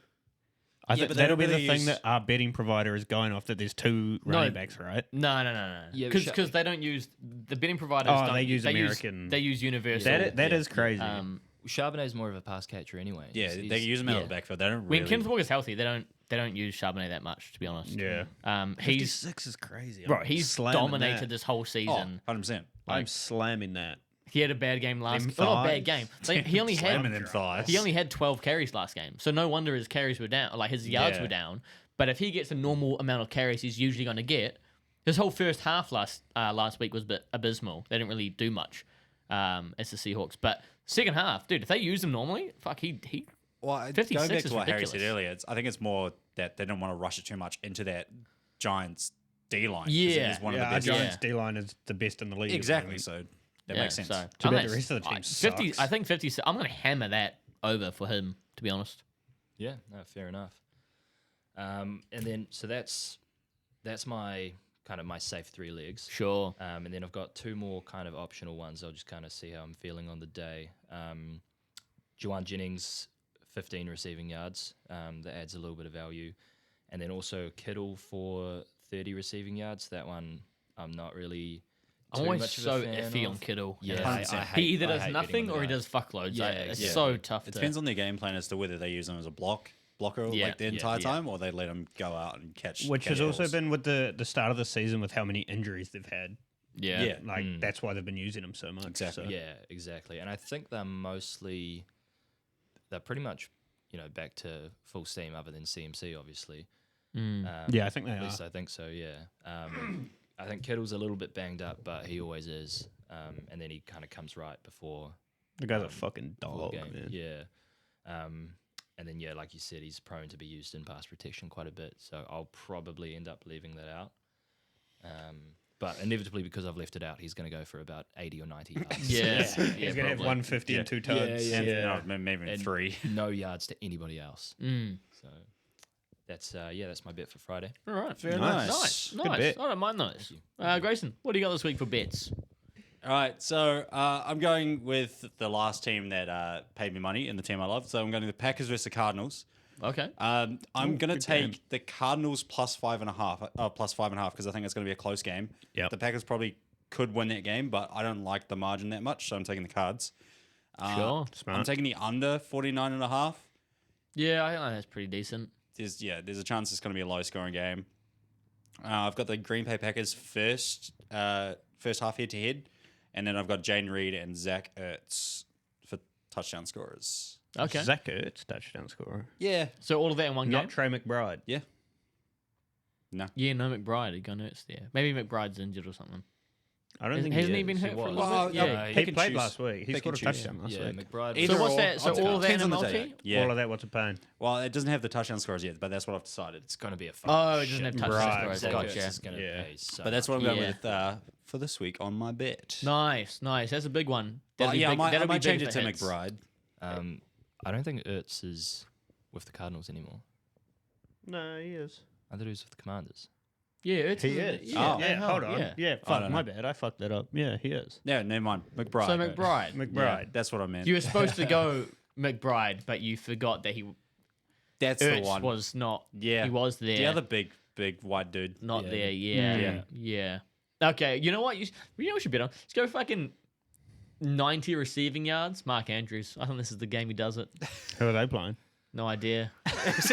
I Yeah, think but they that'll be don't the really thing use- that our betting provider is going off, that there's two running backs, right? No. Yeah, Because they don't use the betting providers. Oh, don't, they use American. They use universal. That is crazy. Charbonnet's more of a pass catcher anyway. Yeah, He's- they use him out of yeah. the backfield. They don't when really. Kenneth Walker's healthy, they don't use Charbonnet that much, to be honest. yeah. He's 56 is crazy. bro. He's slamming dominated that. this whole Oh, season. 100%. I'm slamming that. He had a bad game last. Them Not a bad thighs. game. Like, he only Slamming had them thighs. he only had 12 carries last game, so no wonder his carries were down. Like his yards Yeah. were down. But if he gets a normal amount of carries, he's usually going to get. His whole first half last week was a bit abysmal. They didn't really do much as the Seahawks. But second half, dude, if they use him normally, fuck, he Well, 56 going back is to what Harry said ridiculous. earlier, I think it's more that they don't want to rush it too much into that Giants D line. Yeah. It is one of Yeah, the our best. Giants D line is the best in the league. at the Exactly. moment. So that yeah, makes sense. So, Too I'm bad gonna- the rest of the team 50. sucks. I think 50. I'm going to hammer that over for him, to be honest. Yeah, no, fair enough. And then so that's my kind of my safe 3 legs. Sure. And then I've got 2 more kind of optional ones. I'll just kind of see how I'm feeling on the day. Juwan Jennings, 15 receiving yards. That adds a little bit of value. And then also Kittle for 30 receiving yards. That one I'm not really I'm too always much of so a fan iffy of. on Kittle. Yeah, I he either I does hate nothing betting on or he the does fuckloads. Yeah, It's yeah. so tough. It to, depends on their game plan as to whether they use them as a blocker Yeah, like the yeah, entire yeah. time, or they let them go out and catch. Which has catch also balls. been with the start of the season with how many injuries they've had. Yeah. Yeah. Like that's why they've been using them so much. Exactly. So. Yeah, exactly. And I think they're pretty much, back to full steam other than CMC, obviously. Yeah, I think they At are. least I think so, yeah. I think Kittle's a little bit banged up, but he always is. And then he kind of comes right before The guy's a fucking full dog, game. man. Yeah. And then, yeah, like you said, he's prone to be used in pass protection quite a bit. So I'll probably end up leaving that out. But inevitably, because I've left it out, he's going to go for about 80 or 90 yards. Yeah. He's gonna have probably. 150 and 2 tugs. yeah, And, no, maybe And 3. no yards to anybody else. So that's my bet for Friday. All right. Very Nice. Good Nice. bet. I don't mind those. Grayson, what do you got this week for bets? All right, so I'm going with the last team that paid me money and the team I love. So I'm going to the Packers versus the Cardinals. Okay. I'm going to good take game. the Cardinals plus 5.5, because I think it's going to be a close game. Yep. The Packers probably could win that game, but I don't like the margin that much, so I'm taking the Cards. Sure. Smart. I'm taking the under 49.5. Yeah, I think that's pretty decent. There's a chance it's going to be a low scoring game. I've got the Green Bay Packers first half head to head, and then I've got Jaden Reed and Zach Ertz for touchdown scorers. Okay. Zach Ertz, touchdown scorer. Yeah, So all of that in one Not game? Trey McBride. yeah. No, Yeah, no McBride. He gone hurts there. Maybe McBride's injured or something. I don't Hasn't, think he is. been hurt He for a was. little Well, bit? yeah. Yeah. He Pick and played choose. last week. He Pick scored a and choose. touchdown last Yeah, week. McBride. Either So what's or, that? So I'll all of that depends in a on the day. multi? Yeah. All of that, what's a pain? Well, it doesn't have the touchdown scores yet, but that's what I've decided. It's going to be a Oh, it doesn't have touchdown Right. scores. Zach Gotcha. Ertz is going to Yeah. pay so But that's what I'm much. going Yeah. with for this week on my bet. Nice. That's a big one. Well, That'll be yeah, big, I might that'll be change big it for to hits. McBride. I don't think Ertz is with the Cardinals anymore. No, he is. I thought he was with the Commanders. Yeah, it's He is. Yeah, Oh. Yeah, hell, hold on. Yeah. Yeah, I fuck, don't my know. bad. I fucked that up. Yeah, he is. Yeah, never mind. McBride. So McBride. McBride. Yeah, that's what I meant. You were supposed to go McBride, but you forgot that That's the Ertz one. was not. Yeah. He was there. The other big white dude. not Yeah. there. Yeah. Yeah. Okay. You know what? You know what we should bet on? Let's go fucking 90 receiving yards. Mark Andrews. I think this is the game he does it. Who are they playing? No idea. It's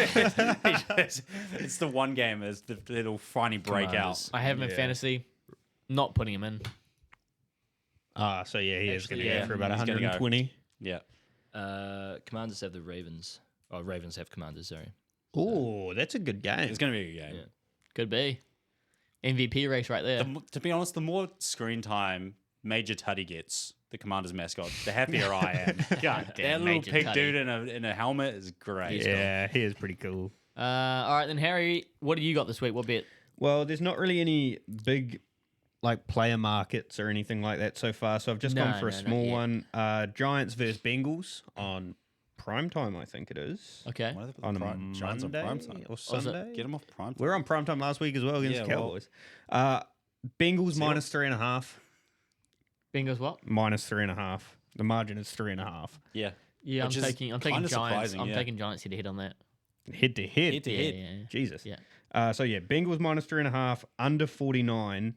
the one game is it'll finally break Commanders. I have him in Yeah. fantasy. Not putting him in. Ah, so yeah, he is going to Actually, go yeah. for about He's gonna go. 120. out. Yeah. Commanders have the Ravens. Oh, Ravens have Commanders, sorry. Oh, that's a good game. It's going to be a good game. Yeah. Could be. MVP race right there. To be honest, the more screen time Major Tuddy gets, the Commander's mascot, the happier I am. God That damn, little Major pig Tuddy. dude in a helmet is great. Yeah, he is pretty cool. All right, then, Harry, what do you got this week? What bet? Well, there's not really any big like player markets or anything like that so far, so I've just gone for a No, not small yet. one. Giants versus Bengals on prime time, I think it is. Okay. Why do they put On the a Giants on Monday prime time? or it? Sunday. Get them off prime time. We were on prime time last week as well against Yeah, the well- Cowboys. Bengals minus 3.5. Bengals what? Minus 3.5. The margin is 3.5. Yeah. Yeah, Which I'm is taking kinda Giants. surprising, I'm yeah. taking Giants head to head on that. Head to head. Head to Yeah, head. yeah. Jesus. Yeah. So yeah, Bengals minus 3.5, under 49.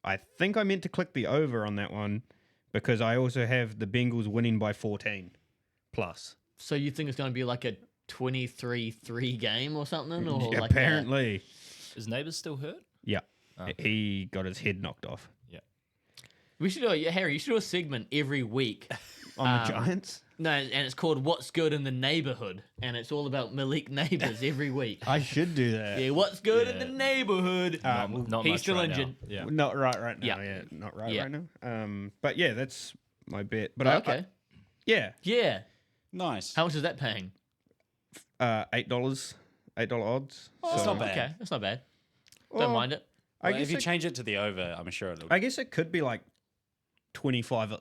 I think I meant to click the over on that one because I also have the Bengals winning by 14 plus. So you think it's going to be like a 23-3 game or something? Or Yeah, like apparently. Is Neighbours still hurt? Yeah. Okay. He got his head knocked off. We should do a, Harry, you should do a segment every week. On the Giants? No, and it's called What's Good in the Neighborhood. And it's all about Malik Neighbors every week. I should do that. Yeah, what's good in the neighborhood? Not he's much still right now. injured. Yeah. Not right now. Yeah. Yeah, not right Yeah. now. But yeah, that's my bet. But Okay. yeah, Yeah. Nice. How much is that paying? $8 odds. That's not bad. Okay, that's not bad. Well, Don't mind it. I Well, guess if you it, change it to the over, I'm sure it'll. I guess it could be like 25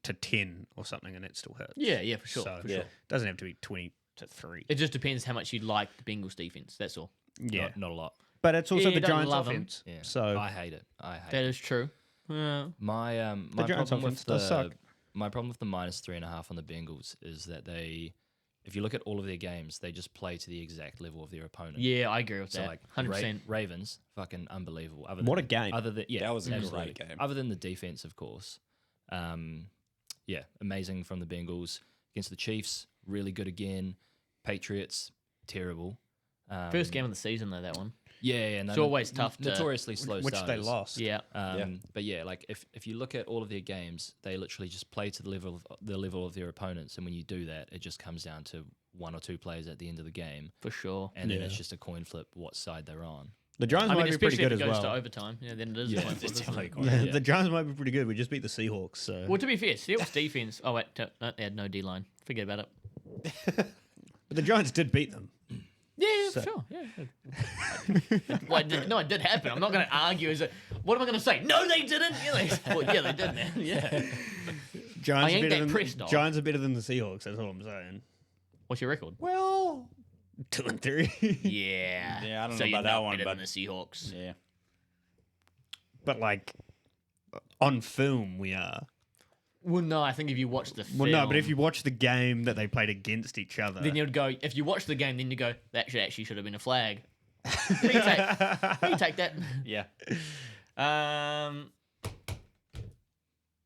to 10 or something, and it still hurts. Yeah, for sure. So, for yeah. sure. Doesn't have to be 20 to 3. It just depends how much you like the Bengals defense. That's all. Yeah. Not a lot. But it's also Yeah, the you don't Giants' love 'em. offense. Yeah. So I hate it. I hate That it. is true. Yeah. My Giants' problem offense with does suck. my problem with the -3.5 on the Bengals is that if you look at all of their games, they just play to the exact level of their opponent. Yeah, I agree with So that. like 100%. Ravens, fucking unbelievable. What a game. Other than That was a absolutely. great game. Other than the defense, of course. Yeah, amazing from the Bengals against the Chiefs. Really good again. Patriots, terrible. First game of the season, though, that one. Yeah, no, It's always tough to- Notoriously slow which starters. they lost. Yeah. But yeah, like if you look at all of their games, they literally just play to the level of their opponents, and when you do that, it just comes down to one or two plays at the end of the game, For sure. and then Yeah. it's just a coin flip what side they're on. The Giants I mean, might be pretty especially if good it as goes to well. overtime. Yeah, then it is. Yeah, a coin it's flip, isn't definitely it? quite- Yeah. The Giants might be pretty good. We just beat the Seahawks. So. Well, to be fair, Seahawks defense. Oh wait, no, they had no D line. Forget about it. But the Giants did beat them. Yeah, So- for sure. Yeah. Well, it did happen. I'm not going to argue. What am I going to say? No, they didn't. Yeah, they did, man. Yeah. Giants I ain't are better that than pressed, dog. Giants are better than the Seahawks. That's all I'm saying. What's your record? Well, 2-3. Yeah. Yeah, I don't so know you're about that not one, better but than the Seahawks. yeah. But like on film, we are. Well, no, I think if you watch the film, Well, no, but if you watch the game that they played against each other, then you'd go. If you watch the game, then you go. That should have been a flag. you take that. Yeah.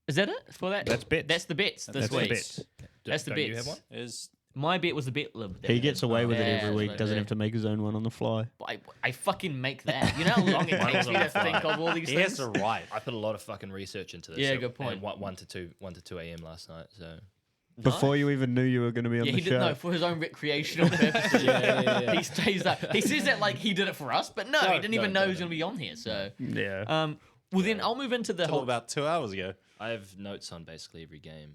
Is that it for that? That's bets. That's the bets this that's the week. bets. That's the Don't bets. you have one? Is My bet was the bet lib. He gets away with it Yeah, every week. that's Doesn't what I have to make his own one on the fly. I fucking make that. You know how long it takes me to think of all these he things? has to write. I put a lot of fucking research into this. Yeah, so- good point. and 1 to 2 a.m. last night. So Before you even knew you were going to be on Yeah, the he show. didn't know for his own recreational purposes. He stays up. He says that like he did it for us, but no, he didn't even know he was going to be on here. So, Yeah. well then I'll move into the Till whole. about 2 hours ago. I have notes on basically every game.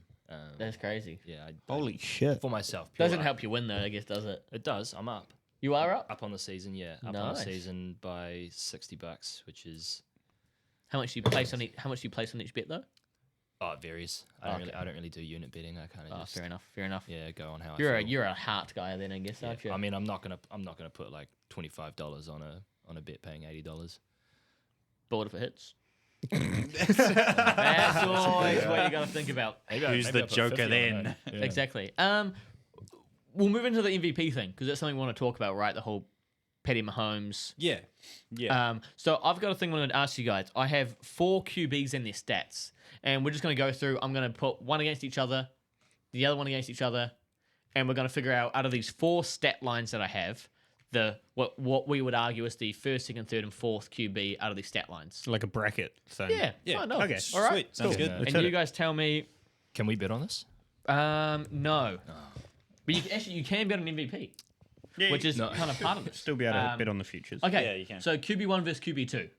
That's crazy. Yeah, Holy shit. for myself. Doesn't pure- help you win though, I guess, does it? It does. I'm up. You are up. Up on the season. Yeah, up on the Nice. season by $60, which is How much do you place on each? How much do you place on each bet though? it varies. I don't really do unit betting. I kind of Oh, just fair enough. Fair enough. yeah go on how You're I a feel. you're a heart guy then, I guess, Yeah. aren't you? I mean, I'm not gonna put like $25 on a bet paying $80. but what if it hits? That's always what you got to think about. Who's the Joker then? Exactly. We'll move into the MVP thing because that's something we want to talk about, right? The whole Patty Mahomes. Yeah. Yeah. So I've got a thing I wanted to ask you guys. I have 4 QBs and their stats, and we're just going to go through. I'm going to put one against each other, the other one against each other, and we're going to figure out of these 4 stat lines that I have, what we would argue is the first, second, third, and fourth QB out of these stat lines. Like a bracket thing. Yeah. Yeah. fine, no. Okay. All right. Sweet. Sounds Cool. good. Let's And hit you it. guys tell me. Can we bet on this? No. But you can bet on MVP, Yeah, which you is kind of part of this. still be able to bet on the futures. Okay. Yeah, you can. So QB1 versus QB2. Do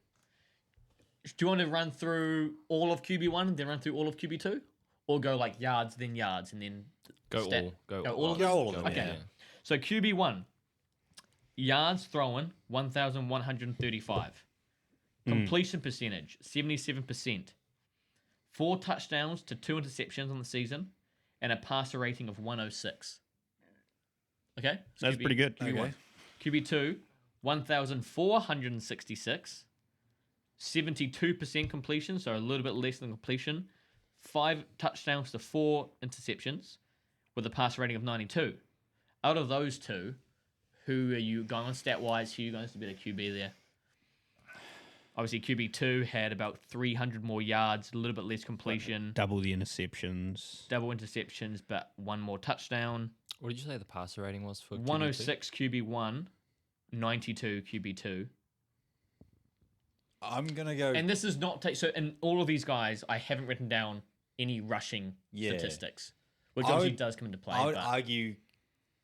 you want to run through all of QB1, then run through all of QB2, or go like yards, then yards, and then Go stat- all. Go all of Go them? all of them, Okay. yeah. So QB1, yards thrown 1,135, completion percentage 77%, 4 touchdowns to 2 interceptions on the season, and a passer rating of 106. Okay, so That's pretty good. QB1. Okay. QB2, 1,466, 72% completion, so a little bit less than completion, 5 touchdowns to 4 interceptions, with a pass rating of 92. Out of those two, who are you going on stat-wise? Who are you going to be the QB there? Obviously, QB2 had about 300 more yards, a little bit less completion, Double the interceptions. double interceptions, but 1 more touchdown. What did you say the passer rating was for? QB2? 106 QB1, 92 QB2. I'm gonna go. And this is not so. In all of these guys, I haven't written down any rushing Yeah. statistics, which I obviously would- does come into play. I would but argue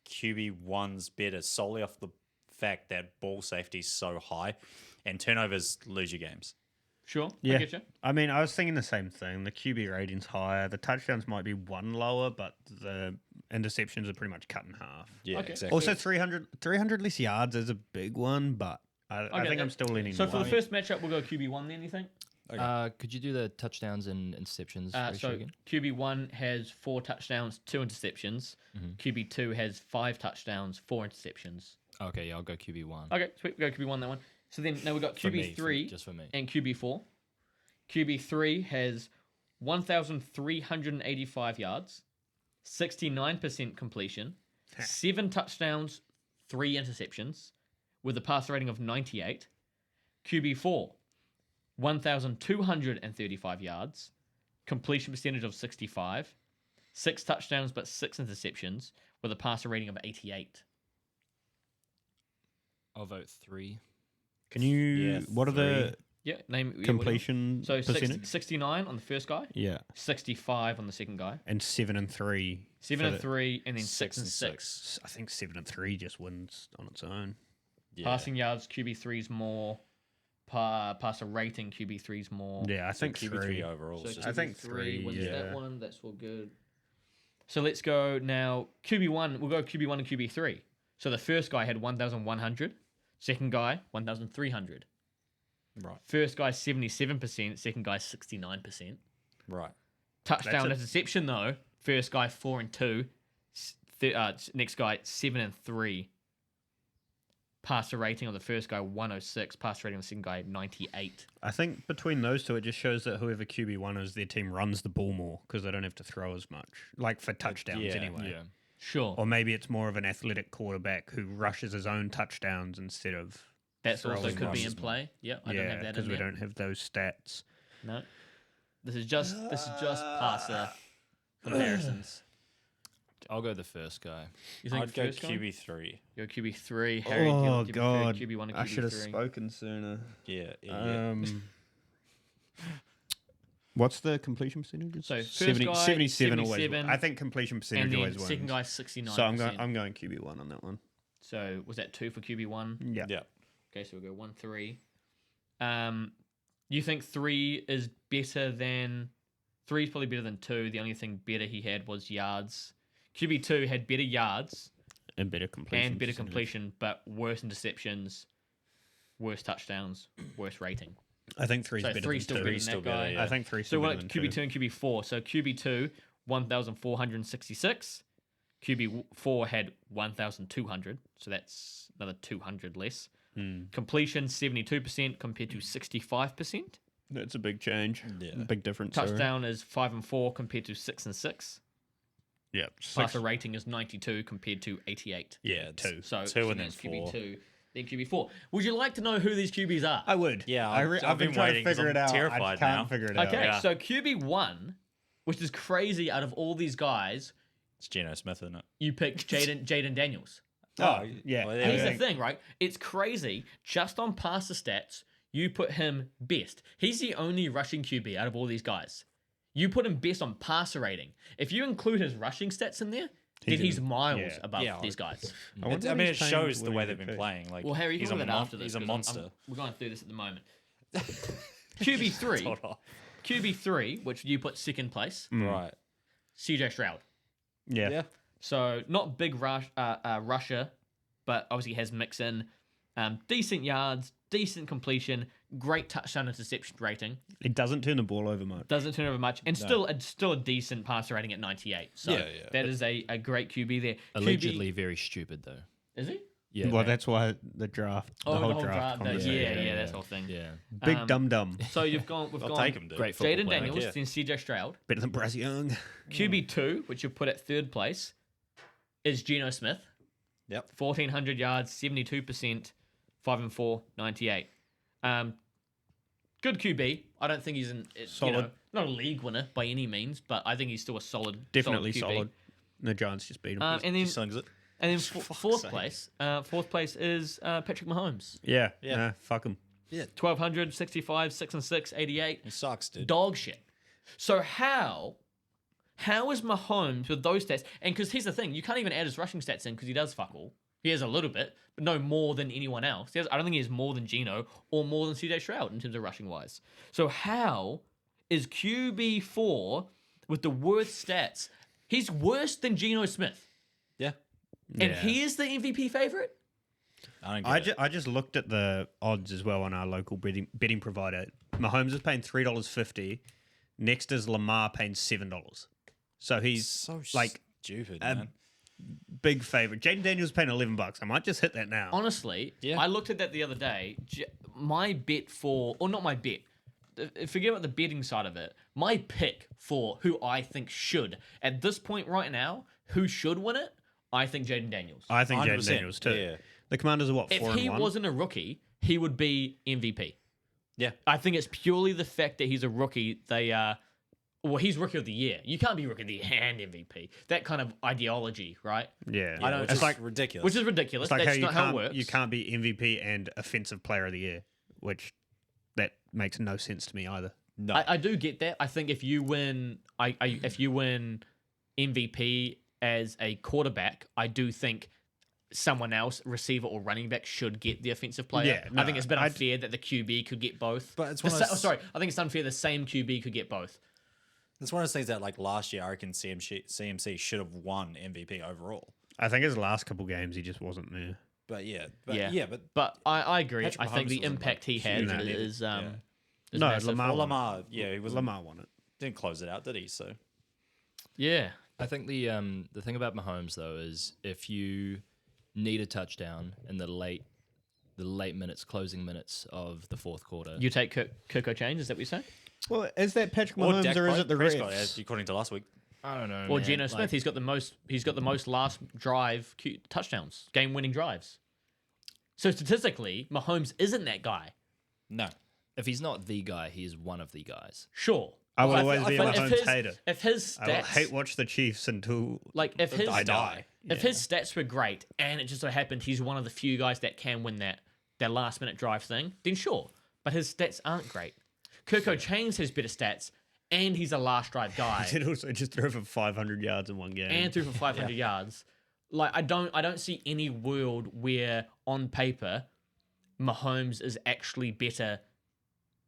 QB1's better solely off the fact that ball safety is so high, and turnovers lose your games. sure, Yeah. I get you. I mean, I was thinking the same thing. The QB rating's higher. The touchdowns might be 1 lower, but the interceptions are pretty much cut in half. Yeah, Okay. exactly. Also, 300 less yards is a big one, but I Okay, think I'm still leaning So for more. the first matchup, we'll go QB1 then. You think? Could you do the touchdowns and interceptions ratio So again? QB1 has 4 touchdowns, 2 interceptions. QB2 has 5 touchdowns, 4 interceptions. Okay, yeah, I'll go QB1. Okay, sweet. We go QB1 that one. So then now we've got For me, QB3 just for me. and QB4. QB3 has 1,385 yards, 69% completion, 7 touchdowns, 3 interceptions, with a passer rating of 98. QB4, 1,235 yards, completion percentage of 65, 6 touchdowns but 6 interceptions, with a passer rating of 88. I'll vote 3. Can you? Yeah, what are the Yeah, name completion So percentage? 69 on the first guy, Yeah, 65 on the second guy, and 7 and 3. 7 for and the- 3, and then 6 6 and and 6. I think 7 and 3 just wins on its own. Yeah. Passing yards, QB3's more. Passer rating, QB3's more. Yeah, I think QB3 3. overall. So is just- I think QB3 3, wins yeah. that one. That's all good. So let's go now. QB1, we'll go QB1 and QB3. So the first guy had 1,100. Second guy, 1,300. right. First guy, 77%. Second guy, 69%. Right. Touchdown That's interception, though. First guy, 4 and 2. Next guy, 7 and 3. Passer rating on the first guy, 106. Passer rating on the second guy, 98. I think between those two, it just shows that whoever QB1 is, their team runs the ball more because they don't have to throw as much. Like for touchdowns, yeah, anyway. Yeah. Sure. Or maybe it's more of an athletic quarterback who rushes his own touchdowns instead of. That's also throwing could be in rushes play. Yeah, I don't yeah, have that in because we there. don't have those stats. No. This is just passer comparisons. I'll go the first guy. You think I'd go first guy? QB3. Go QB3. Harry, Oh, QB3, God. QB1 and I should have QB3. spoken sooner. Yeah. Yeah. What's the completion percentage? So first 70, guy, 77 always. 77, I think completion And percentage then always wins. second guy, 69%. So I'm going QB1 on that one. So was that 2 for QB1? Yeah. yeah. Okay, so we'll go 1, 3. You think 3 is better than... 3 is probably better than 2. The only thing better he had was yards. QB2 had better yards And better completion. and better percentage. completion, but worse interceptions, worse touchdowns, worse rating. I think 3 is So better 3 still than 2. better than Still that better, guy. yeah. I think 3 is So still we're better at than 2. QB2 and QB4. So QB2, 1,466. QB4 had 1,200. So that's another 200 less. Completion, 72% compared to 65%. That's a big change. Yeah. Big difference. sorry. Touchdown is 5 and 4 compared to 6 and 6. Yeah. Passer rating is 92 compared to 88. Yeah, it's 2. So 2 and then that's 4. QB2, then QB4. Would you like to know who these QBs are? I would. Yeah, I've been trying to waiting 'cause figure I'm it out. I terrified can't now. figure it out. Okay, Yeah. so QB1, which is crazy out of all these guys, It's Geno Smith, isn't it? you picked Jaden Daniels. Oh, yeah. Well, I there Here's you the think- thing, right? It's crazy. Just on passer stats, you put him best. He's the only rushing QB out of all these guys. You put him best on passer rating. If you include his rushing stats in there, then he's miles yeah. above Yeah, these guys. I wonder I what mean, he's it paying shows to the win way they've been MVP. playing. Like, Well, Harry, you he's can a look at that after this. He's a 'cause monster. we're going through this at the moment. QB3, Hold on. QB3, which you put second place, Right. CJ Stroud. Yeah. Yeah. So not big rusher, but obviously has mix in decent yards, decent completion, great touchdown interception rating. It doesn't turn the ball over much. Doesn't turn over much, and still a decent passer rating at 98. So Yeah, yeah. that is a great QB there. Allegedly very stupid though. Is he? Yeah. Well, that's why the draft, the whole draft. Yeah, conversation. yeah, that's the whole thing. yeah. Big dum dum. So we've gone. We've I'll gone. take him, dude. Great football Jaden player. Daniels, yeah. then CJ Stroud. Better than Bryce Young. QB2, which you put at third place, is Geno Smith. Yep. 1,400 yards, 72%, 5 and 4, 98. Good QB. I don't think he's Solid. not a league winner by any means, but I think he's still a solid. Definitely QB. solid. The Giants just beat him. And then He slings it. fourth place. Fourth place is Patrick Mahomes. yeah. Yeah. Nah, fuck him. 1,200, 65, 6 and 6, 88. He sucks, dude. Dog shit. So how is Mahomes with those stats? And because here's the thing, you can't even add his rushing stats in because he does fuck all. He has a little bit, but no more than anyone else. I don't think he has more than Geno or more than CJ Stroud in terms of rushing wise. So how is QB4 with the worst stats? He's worse than Geno Smith, Yeah. and Yeah. he is the MVP favorite. I don't get it. I just looked at the odds as well on our local betting provider. Mahomes is paying $3.50. Next is Lamar paying $7. So he's So like stupid, a man. big favorite. Jaden Daniels paying $11. I might just hit that now. Honestly, Yeah. I looked at that the other day. My bet for, or not my bet, forget about the betting side of it. My pick for who I think should, at this point right now, who should win it, I think Jaden Daniels. I think Jaden 100%, Daniels too. yeah. The Commanders are what, If 4-1? he wasn't a rookie, he would be MVP. Yeah. I think it's purely the fact that he's a rookie. He's rookie of the year. You can't be rookie of the year and MVP. That kind of ideology, right? Yeah. I don't- Which it's is like- ridiculous. Which is ridiculous. It's like That's how not how it works. you can't be MVP and Offensive Player of the Year, which that makes no sense to me either. no. I do get that. I think if you win, if you win MVP as a quarterback, I do think someone else, receiver or running back, should get the offensive player. Yeah, I think no, it's been unfair that the QB could get both. But it's The one of sa- those- sorry, I think it's unfair the same QB could get both. It's one of those things that, like, last year, I reckon CMC should have won MVP overall. I think his last couple games he just wasn't there. But yeah, but But I agree. Patrick I think Mahomes the wasn't, impact like, he had huge in that is Yeah. is No, massive. Lamar Well, won Lamar, yeah, he was Lamar won it. didn't close it out, did he? So Yeah. I think the thing about Mahomes though is if you need a touchdown in the late minutes, closing minutes of the fourth quarter, You take Kirk O'Chain, is that what you're saying? Well, is that Patrick or Mahomes Dak or is it the Prescott, refs? according to last week. I don't know. Or man, Geno Smith, like, he's got the most last drive touchdowns, game-winning drives. So statistically, Mahomes isn't that guy. No, if he's not the guy, he is one of the guys. Sure. I will But always be a but Mahomes hater. If his I will stats, hate watch the Chiefs until like if his I die. if his stats were great, and it just so happened he's one of the few guys that can win that last-minute drive thing, then sure. But his stats aren't great. Kirk O'Chain has better stats, and he's a last drive guy. He also just threw for 500 yards in one game. and threw for 500 yards. Like I don't see any world where on paper Mahomes is actually better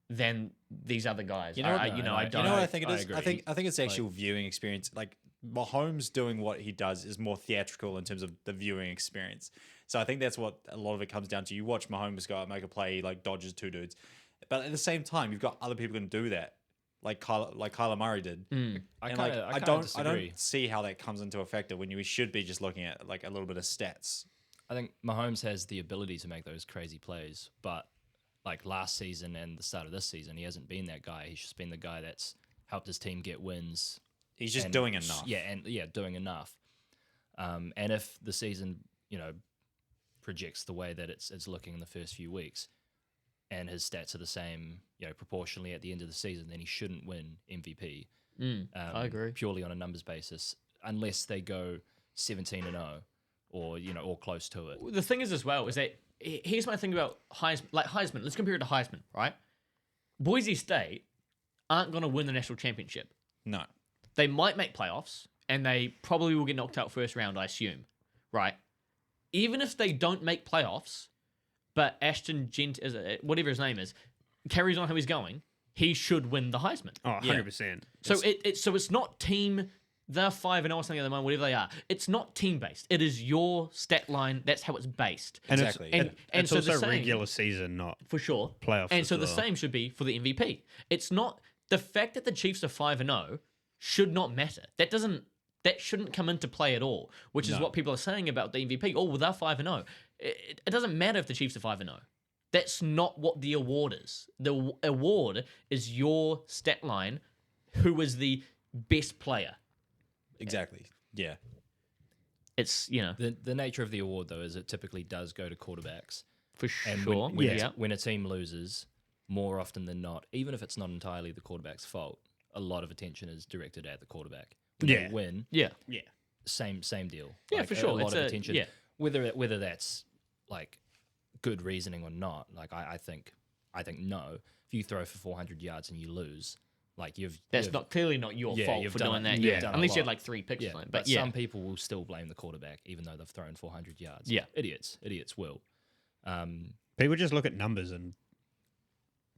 than these other guys. You know what- I no, don't. no, you know what I think it I is. agree. I think it's the actual viewing experience. Like Mahomes doing what he does is more theatrical in terms of the viewing experience. So I think that's what a lot of it comes down to. You watch Mahomes go out and make a play, like dodges two dudes, but at the same time, you've got other people who can do that, like Kyler Murray did. I And kind like of I disagree. don't see how that comes into effect when you should be just looking at like a little bit of stats. I think Mahomes has the ability to make those crazy plays, but like last season and the start of this season, he hasn't been that guy. He's just been the guy that's helped his team get wins. He's just and- doing enough. Yeah, doing enough. And if the season, projects the way that it's looking in the first few weeks, and his stats are the same, proportionally at the end of the season, then he shouldn't win MVP. I agree. Purely on a numbers basis, unless they go 17-0, or or close to it. The thing is as well is that here's my thing about Heisman. Like Heisman, let's compare it to Heisman, right? Boise State aren't going to win the national championship. No. They might make playoffs, and they probably will get knocked out first round, I assume, right? Even if they don't make playoffs, but Ashton Gent, whatever his name is, carries on how he's going, he should win the Heisman. Oh, 100%. So it's not team. They're 5-0 or something at the moment, whatever they are. It's not team based. It is your stat line. That's how it's based. And Exactly. It's, And it's so also the same- regular season, not For sure. Playoffs And as so the well. same should be for the MVP. It's not the fact that the Chiefs are 5-0 should not matter. That shouldn't come into play at all, which is what people are saying about the MVP. Oh, well, they're 5-0. It doesn't matter if the Chiefs are 5-0. That's not what the award is. The award is your stat line, who is the best player. Exactly. Yeah. It's, The nature of the award though is it typically does go to quarterbacks. for And sure. when a team loses, more often than not, even if it's not entirely the quarterback's fault, a lot of attention is directed at the quarterback. When Yeah. they win, Yeah. same deal. Yeah, for sure. A lot It's of attention. yeah. Whether that's like good reasoning or not, like I think no. If you throw for 400 yards and you lose, like That's not clearly not your Yeah, fault you've for done doing it. that. You've Yeah. done a Unless you had lot. like 3 picks or Yeah, something. but But yeah. some people will still blame the quarterback, even though they've thrown 400 yards. Yeah. idiots will. People just look at numbers and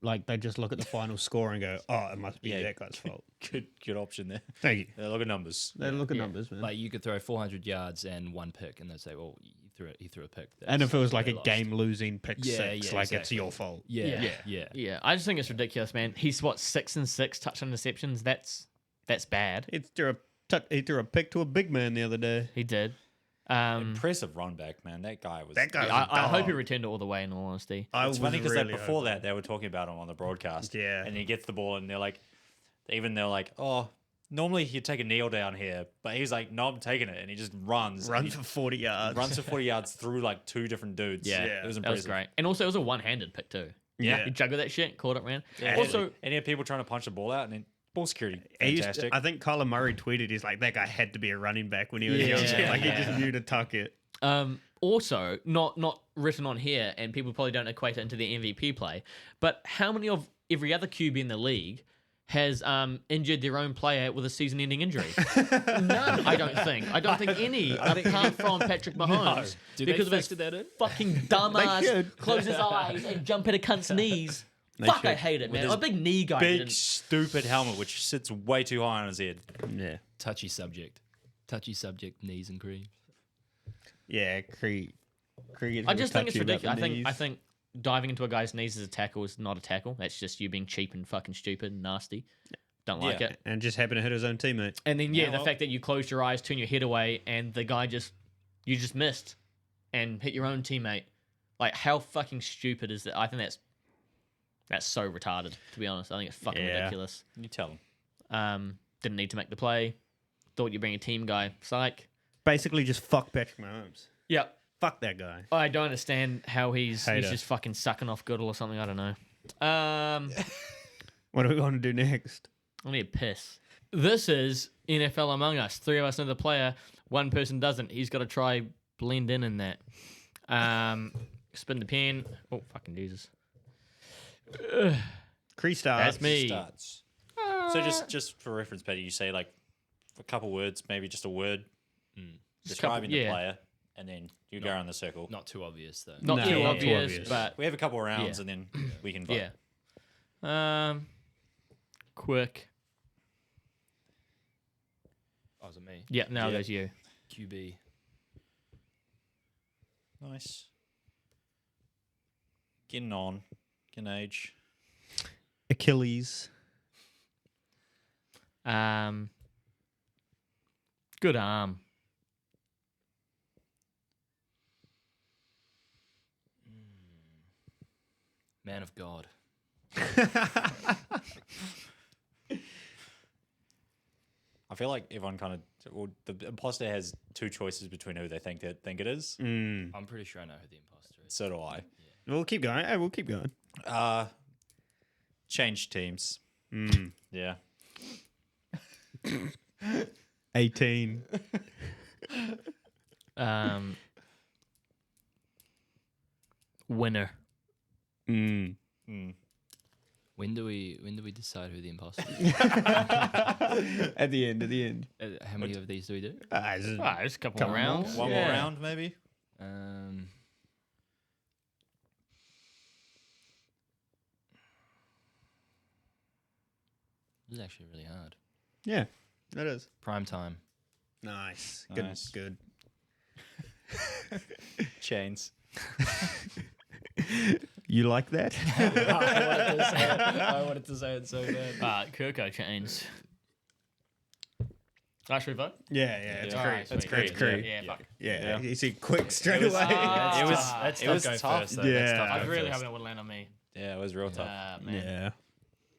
like they just look at the final score and go, "Oh, it must be Yeah. that guy's fault." Good option there. Thank you. Yeah, look at numbers. They look at Yeah. numbers, man. Like you could throw 400 yards and 1 pick, and they'd say, "Well, he threw a pick." And if it was like they a lost." game-losing pick Yeah, six, yeah, like it's exactly. your fault. Yeah. Yeah, I just think it's ridiculous, man. He's 6-6 touchdown interceptions. That's bad. He threw a pick to a big man the other day. He did. Impressive run back, man. That guy was. That guy. was I a hope he dog. returned it all the way. In all honesty, I It's was funny because really before hoping. that they were talking about him on the broadcast. Yeah. And he gets the ball and they're like, oh, normally he'd take a kneel down here, but he's like, no, I'm taking it, and he just runs. Runs for 40 yards. Runs for 40 yards through like two different dudes. yeah, It was that impressive. was great. And also, it was a one-handed pick too. Yeah. He juggled that shit, caught it, man. Yeah, Also, and he had people trying to punch the ball out, and then ball security, He used fantastic. I think Kyler Murray tweeted, he's like, that guy had to be a running back when he was young. Yeah. Like, he just knew to tuck it. also not written on here, and people probably don't equate it into the MVP play. But how many of every other QB in the league has injured their own player with a season-ending injury? None, I don't think. I don't think any, apart from Patrick Mahomes, Do they because of his factor that in? fucking dumbass should. close his eyes and jump at a cunt's knees. They Fuck, I should. hate it, man. his I'm a big knee guy. Big didn't- stupid helmet, which sits way too high on his head. Yeah. Touchy subject. Touchy subject, knees and cream. Yeah, Cree gets I just think it's touchy about ridiculous. the I knees. think diving into a guy's knees as a tackle is not a tackle. That's just you being cheap and fucking stupid and nasty. Don't like Yeah. it. And just happened to hit his own teammate. And then the well- fact that you closed your eyes, turn your head away, and the guy you just missed and hit your own teammate. Like, how fucking stupid is that? I think that's so retarded, to be honest. I think it's fucking Yeah. ridiculous. You tell him. Didn't need to make the play. Thought you'd bring a team guy. Psych. Basically, just fuck Patrick Mahomes. Yep. Fuck that guy. I don't understand how he's Hater. just fucking sucking off Goodle or something. I don't know. What are we going to do next? I need a piss. This is NFL Among Us. 3 of us know the player. One person doesn't. He's got to try blend in that. Spin the pen. Oh, fucking Jesus. Cree starts. That's me. Starts. So just for reference, Patty, you say like a couple words, maybe just a word, describing the yeah. player, and then you go around the circle. Not too obvious though. Not No, too not too obvious, obvious. but We have a couple of rounds, Yeah. and then we can vote. yeah. Quick. Oh, is it me? Yeah, now Yeah. it goes you. QB. Nice. Getting on. Getting age. Achilles. Good arm. Man of God. I feel like everyone kind of. Well, the imposter has two choices between who they think it is. I'm pretty sure I know who the imposter is. So do I. We'll keep going. Hey, we'll keep going. Change teams. Yeah. 18. Winner. When do we decide who the imposter is? At the end. How many of these do we do? There's a couple Couple of rounds. One more round, maybe. This is actually really hard. Yeah, that is. Prime time. Nice. Nice. Good. Chains. You like that? I wanted to say it so bad. Kirko chains. Should we vote? Yeah, it's Yeah. Cree. Alright, That's sweet. Cree. It's Cree. Yeah, fuck. Yeah, you see quick straight was- away. It was. That's It tough was go tough. first, though. Yeah. That's tough I go really first. hoping it would land on me. Yeah, it was real tough. Man. Yeah.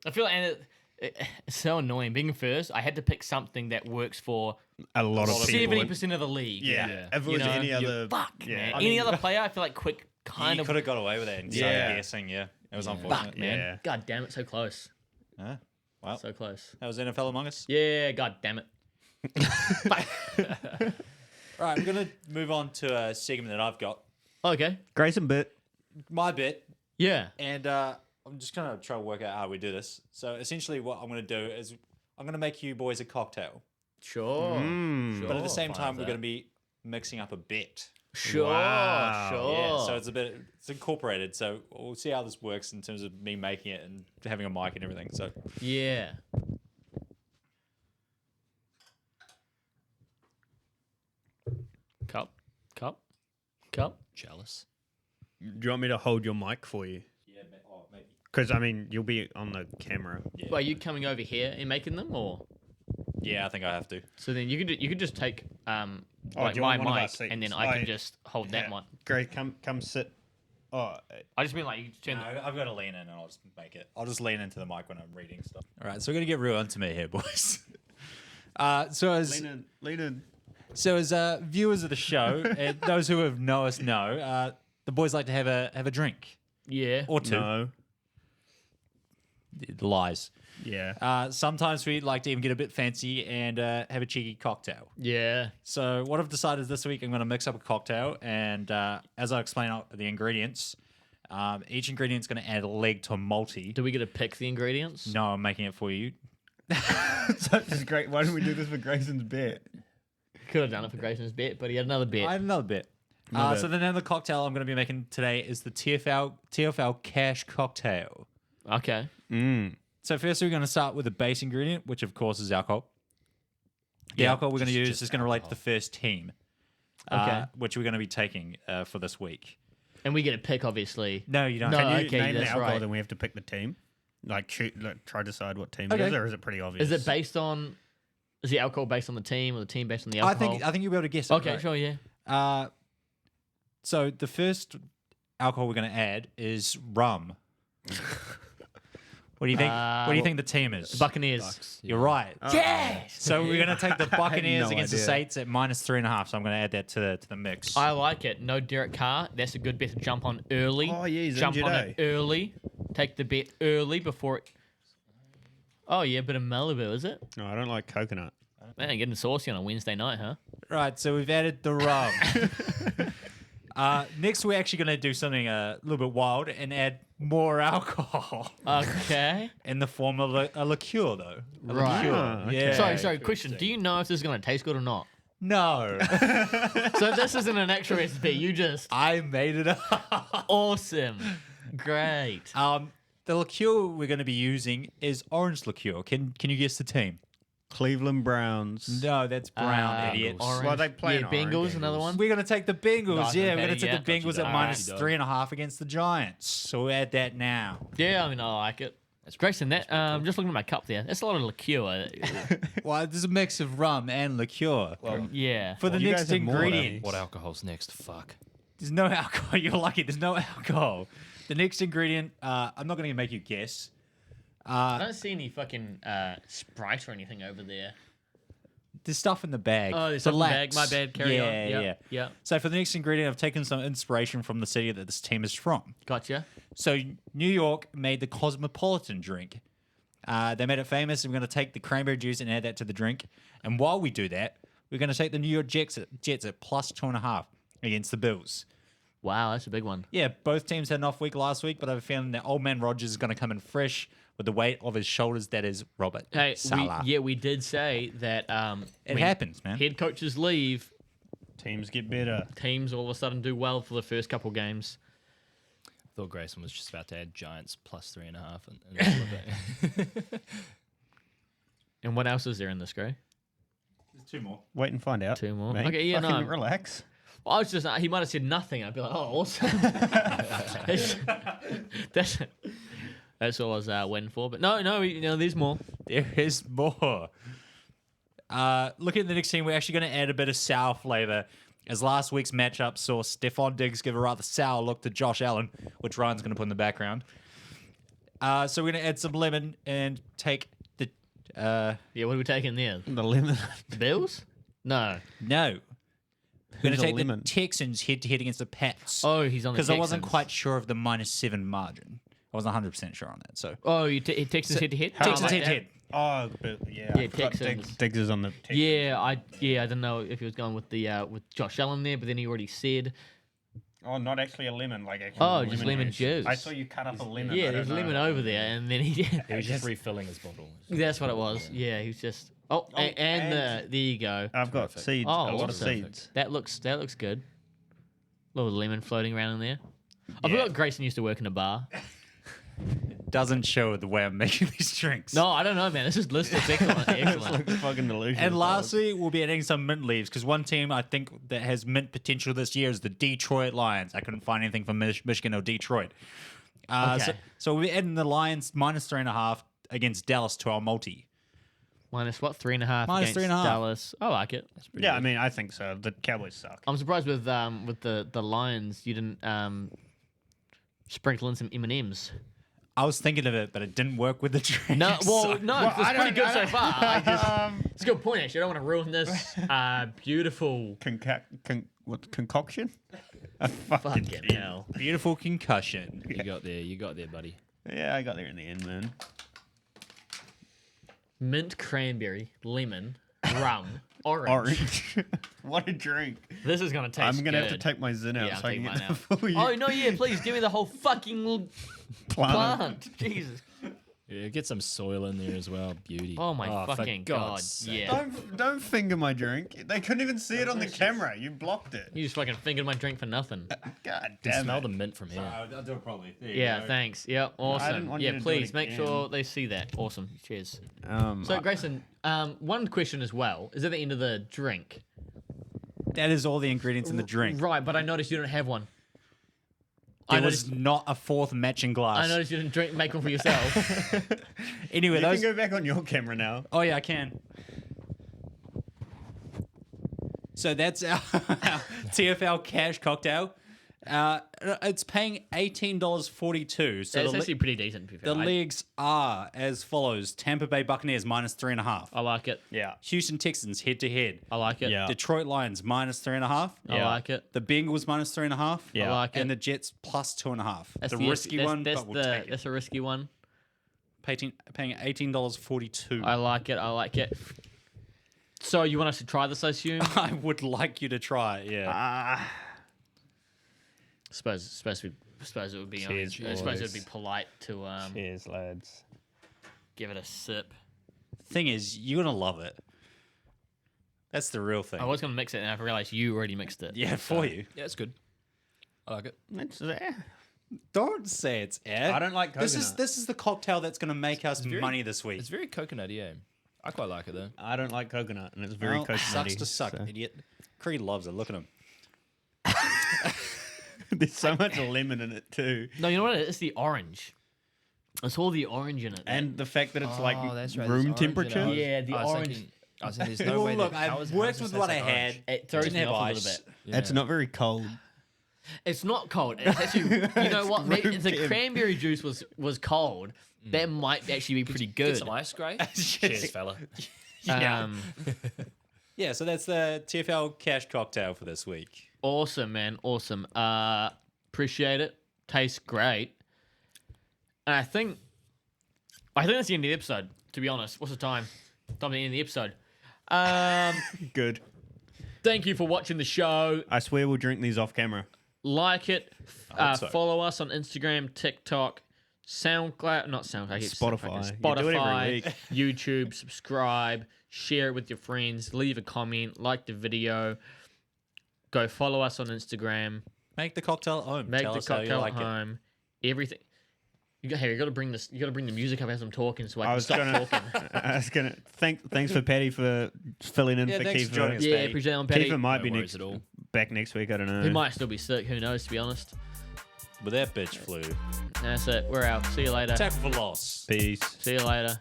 I feel like it's so annoying. Being first, I had to pick something that works for A lot of people. 70% of the league. Yeah. Yeah. If it You was know, any other. Fuck, Yeah. man. I Any mean- other player, I feel like Quick kind You of. could have got away with it and Yeah. started guessing. Yeah, it was unfortunate. Fuck, man. Yeah. God damn it, so close. Well, So close. that was NFL Among Us. Yeah, god damn it. Right, I'm gonna move on to a segment that I've got. Okay. Grayson bit. My bit. Yeah. And I'm just going to try to work out how we do this. So essentially what I'm going to do is I'm going to make you boys a cocktail. Sure. But at the same fine time, with we're that. going to be mixing up a bit. Sure. Wow. Sure. Yeah, so it's incorporated. So we'll see how this works in terms of me making it and having a mic and everything. So Yeah. Cup. Chalice. Do you want me to hold your mic for you? yeah, maybe. Because, I mean, you'll be on the camera. Yeah. Well, are you coming over here and making them, or Yeah, I think I have to. so then you could just take Oh, like do you my want one of our mic, seats? and then I can just hold that one. Great, come sit. Oh, I just mean like you turn. I've got to lean in and I'll just make it. I'll just lean into the mic when I'm reading stuff. All right, so we're going to get real intimate here, boys. lean in. So as viewers of the show, and those who have know us know, the boys like to have a drink Yeah. or two. No. Lies. Yeah. Sometimes we like to even get a bit fancy and have a cheeky cocktail. Yeah. So what I've decided this week, I'm going to mix up a cocktail, and as I explain out the ingredients, each ingredient's going to add a leg to a multi. Do we get to pick the ingredients? No, I'm making it for you. So this is great. Why don't we do this for Grayson's bet? Could have done it for Grayson's bet, but he had another bet. I had another bit. So the name of the cocktail I'm going to be making today is the TFL Cash Cocktail. Okay. So first we're going to start with the base ingredient, which of course is alcohol. The alcohol we're going to use is going to relate to the first team, Okay. which we're going to be taking for this week. And we get to pick, obviously. No, you don't. No, Can you okay, name the that's alcohol, right. then we have to pick the team? Like, try to decide what team Okay. it is, or is it pretty obvious? Is it based on? Is the alcohol based on the team, or the team based on the I alcohol? think you'll be able to guess it. Okay, right? sure, yeah. So the first alcohol we're going to add is rum. What do you think? What do you think the team is? Buccaneers. You're right. Yes. So we're going to take the Buccaneers no against the idea. Saints at -3.5. So I'm going to add that to the mix. I like it. No Derek Carr. That's a good bet to jump on early. Oh, yeah, he's jump injured, on it early. Take the bet early before it. Oh yeah, a bit of Malibu, is it? No, I don't like coconut. Man, getting saucy on a Wednesday night, huh? Right. So we've added the rum. Next, we're actually going to do something a little bit wild and add more alcohol Okay. in the form of a liqueur, though. A Right. liqueur. Ah, okay. Yeah. Sorry. Question: do you know if this is going to taste good or not? No. So this isn't an actual recipe. You just I made it up. awesome, great. The liqueur we're going to be using is orange liqueur. Can you guess the team? Cleveland Browns. No, that's brown, idiot. Orange. Well, they play yeah, in orange. Bengals, another one. We're going to take the Bengals. No, Yeah, we're okay, going to take yeah. the Bengals at Alright. -3.5 against the Giants. So we'll add that now. Yeah, I mean, I like it. It's Grayson, that just looking at my cup there. That's a lot of liqueur. Well, there's a mix of rum and liqueur. Yeah. For the you next guys have more, don't ingredient, you? What alcohol's next? Fuck. there's no alcohol. You're lucky. There's no alcohol. The next ingredient, I'm not going to make you guess. I don't see any fucking Sprite or anything over there. There's stuff in the bag. Oh, there's stuff in the bag. Relax. My bad. Carry on. Yeah, Yep, yeah. yep. So for the next ingredient, I've taken some inspiration from the city that this team is from. Gotcha. So New York made the Cosmopolitan drink. They made it famous. And we're going to take the cranberry juice and add that to the drink. And while we do that, we're going to take the New York Jets at +2.5 against the Bills. Wow, that's a big one. Yeah, both teams had an off week last week, but I have a feeling that old man Rogers is going to come in fresh with the weight of his shoulders. That is Robert Hey, Saleh. we did say that It when happens, man. head coaches leave, Teams get better. teams all of a sudden do well for the first couple games. I thought Grayson was just about to add Giants +3.5. And that's what they- And what else is there in this, Gray? There's two more. Wait and find out. Two more. mate. Okay, yeah, Fucking no. relax. Well, I was just, he might have said nothing. I'd be like, oh, awesome. that's all I was waiting for. But no, there's more. There is more. Looking at the next team, we're actually going to add a bit of sour flavor. As last week's matchup saw Stephon Diggs give a rather sour look to Josh Allen, which Ryan's going to put in the background. So we're going to add some lemon and take the... Yeah, what are we taking there? The lemon. Bills? No. No. We're going Who's to a take the lemon? Texans head-to-head against the Pats. Oh, he's on the Because I wasn't Texans. quite sure of the -7 margin. I wasn't 100% sure on that. So Oh, you Texans head to head? Texans head-to-head. Oh, but yeah. Yeah, I forgot Texans. Diggs is on the Texans. Yeah, I didn't know if he was going with the with Josh Allen there, but then he already said, Oh, not actually a lemon. Like actually Oh, just lemon juice. I saw you cut up a lemon. yeah, I there's don't lemon know. over there, and then he He was just refilling his bottle. that's what it was. Yeah, he was just and there you go. I've got seeds. Oh, a lot of awesome. seeds. That looks good. Little lemon floating around in there. I forgot Grayson used to work in a bar. Doesn't show the way I'm making these drinks. No, I don't know, man. This looks excellent. Excellent. Looks fucking delicious. And dog. lastly, we'll be adding some mint leaves because one team I think that has mint potential this year is the Detroit Lions. I couldn't find anything from Michigan or Detroit. Okay. So we'll be adding the Lions -3.5 against Dallas to our multi. Minus what? 3.5 Minus against 3.5. Dallas. I like it. Yeah, I mean, I think so. The Cowboys suck. I'm surprised with the Lions you didn't sprinkle in some M&Ms. I was thinking of it, but it didn't work with the drink. No, well, no, Well, it's pretty good so don't- far. It's a good point, actually. I don't want to ruin this beautiful Concoction? A fucking fucking hell. Beautiful concussion. You got there, buddy. Yeah, I got there in the end, man. Mint cranberry, lemon, rum, orange. Orange. What a drink. This is going to taste I'm going to have to good. take my Zin out Yeah, so I take can mine get out. the full Oh, no, yeah, please give me the whole fucking plant. Jesus. Yeah, get some soil in there as well. Beauty. Oh, my for fucking God. God's sake. Yeah. Don't finger my drink. They couldn't even see it on the camera. You blocked it. You just fucking fingered my drink for nothing. God You can damn smell it. the mint from here. I'll do it probably. Yeah, thanks. Yeah, awesome. want you Yeah, to do please it make again. sure they see that. Awesome. Cheers. Um, So, Grayson, one question as well. Is at the end of the drink. That is all the ingredients in the drink. Right, but I noticed you don't have one. There I was noticed, not a fourth matching glass. I noticed you didn't make one for yourself. Anyway, you those. can go back on your camera now. Oh yeah, I can. So that's our TFL cash cocktail. It's paying $18.42. So That's the, actually pretty decent. To be fair. the leagues are as follows: Tampa Bay Buccaneers minus 3.5. I like it. Yeah. Houston Texans head to head. I like it. Yeah. Detroit Lions minus 3.5. I Yeah. like it. The Bengals minus 3.5. Yeah. I like it. And the Jets plus 2.5. That's It's a risky one, that's but we'll take it. That's a risky one. Paying $18.42. I like it. I like it. So you want us to try this? I assume. I would like you to try it, yeah. suppose it would be. Cheers, I suppose it would boys. be polite to Cheers, lads. give it a sip. Thing is, you're going to love it. That's the real thing. I was gonna mix it, and I realized you already mixed it. Yeah, for you. Yeah, it's good. I like it. It's, Don't say it's air. I don't like This coconut. is the cocktail that's going to make us very- money this week. It's very coconutty, yeah. I quite like it though. I don't like coconut, and it's very Well, coconutty. sucks to suck, so- idiot. Creed loves it. Look at him. There's so much lemon in it too, No, you know what? It's the orange. It's all the orange in it. and the fact that it's like Oh, that's right, room there's orange in it. temperature. I was- Yeah, the I was orange- thinking- I was thinking there's no Well, way look, that, I've worked with what I had. It throws Didn't me have off a ice. little bit. It's not very cold. It's not cold. It's actually, you know what? Maybe room the temp. cranberry juice was cold. That might actually be pretty good. Get some ice, Gray. Cheers, fella. Yeah, so that's the TFL cash cocktail for this week. Awesome, man. Awesome. Appreciate it. Tastes great. And I think that's the end of the episode, to be honest. What's the time? Time to end of the episode. Good. Thank you for watching the show. I swear we'll drink these off camera. Like it. hope so. Follow us on Instagram, TikTok, SoundCloud, not SoundCloud, I keep saying Spotify. fucking You do it every Spotify, week. YouTube, subscribe, share it with your friends, leave a comment, like the video, go follow us on Instagram, Make the cocktail at home. make Tell the us how you cocktail like at home, everything. You got to bring this. You got to bring the music up as I'm talking, so I I can was stop gonna. talking. I was gonna. Thanks for Patty for filling in Yeah, for thanks for joining Kiefer. us. Yeah, Patty. appreciate it, on Patty. Kiefer might No be worries at all. back next week. I don't know. He might still be sick. Who knows? To be honest. But that bitch flew. That's it. We're out. See you later. Tackle for loss. Peace. See you later.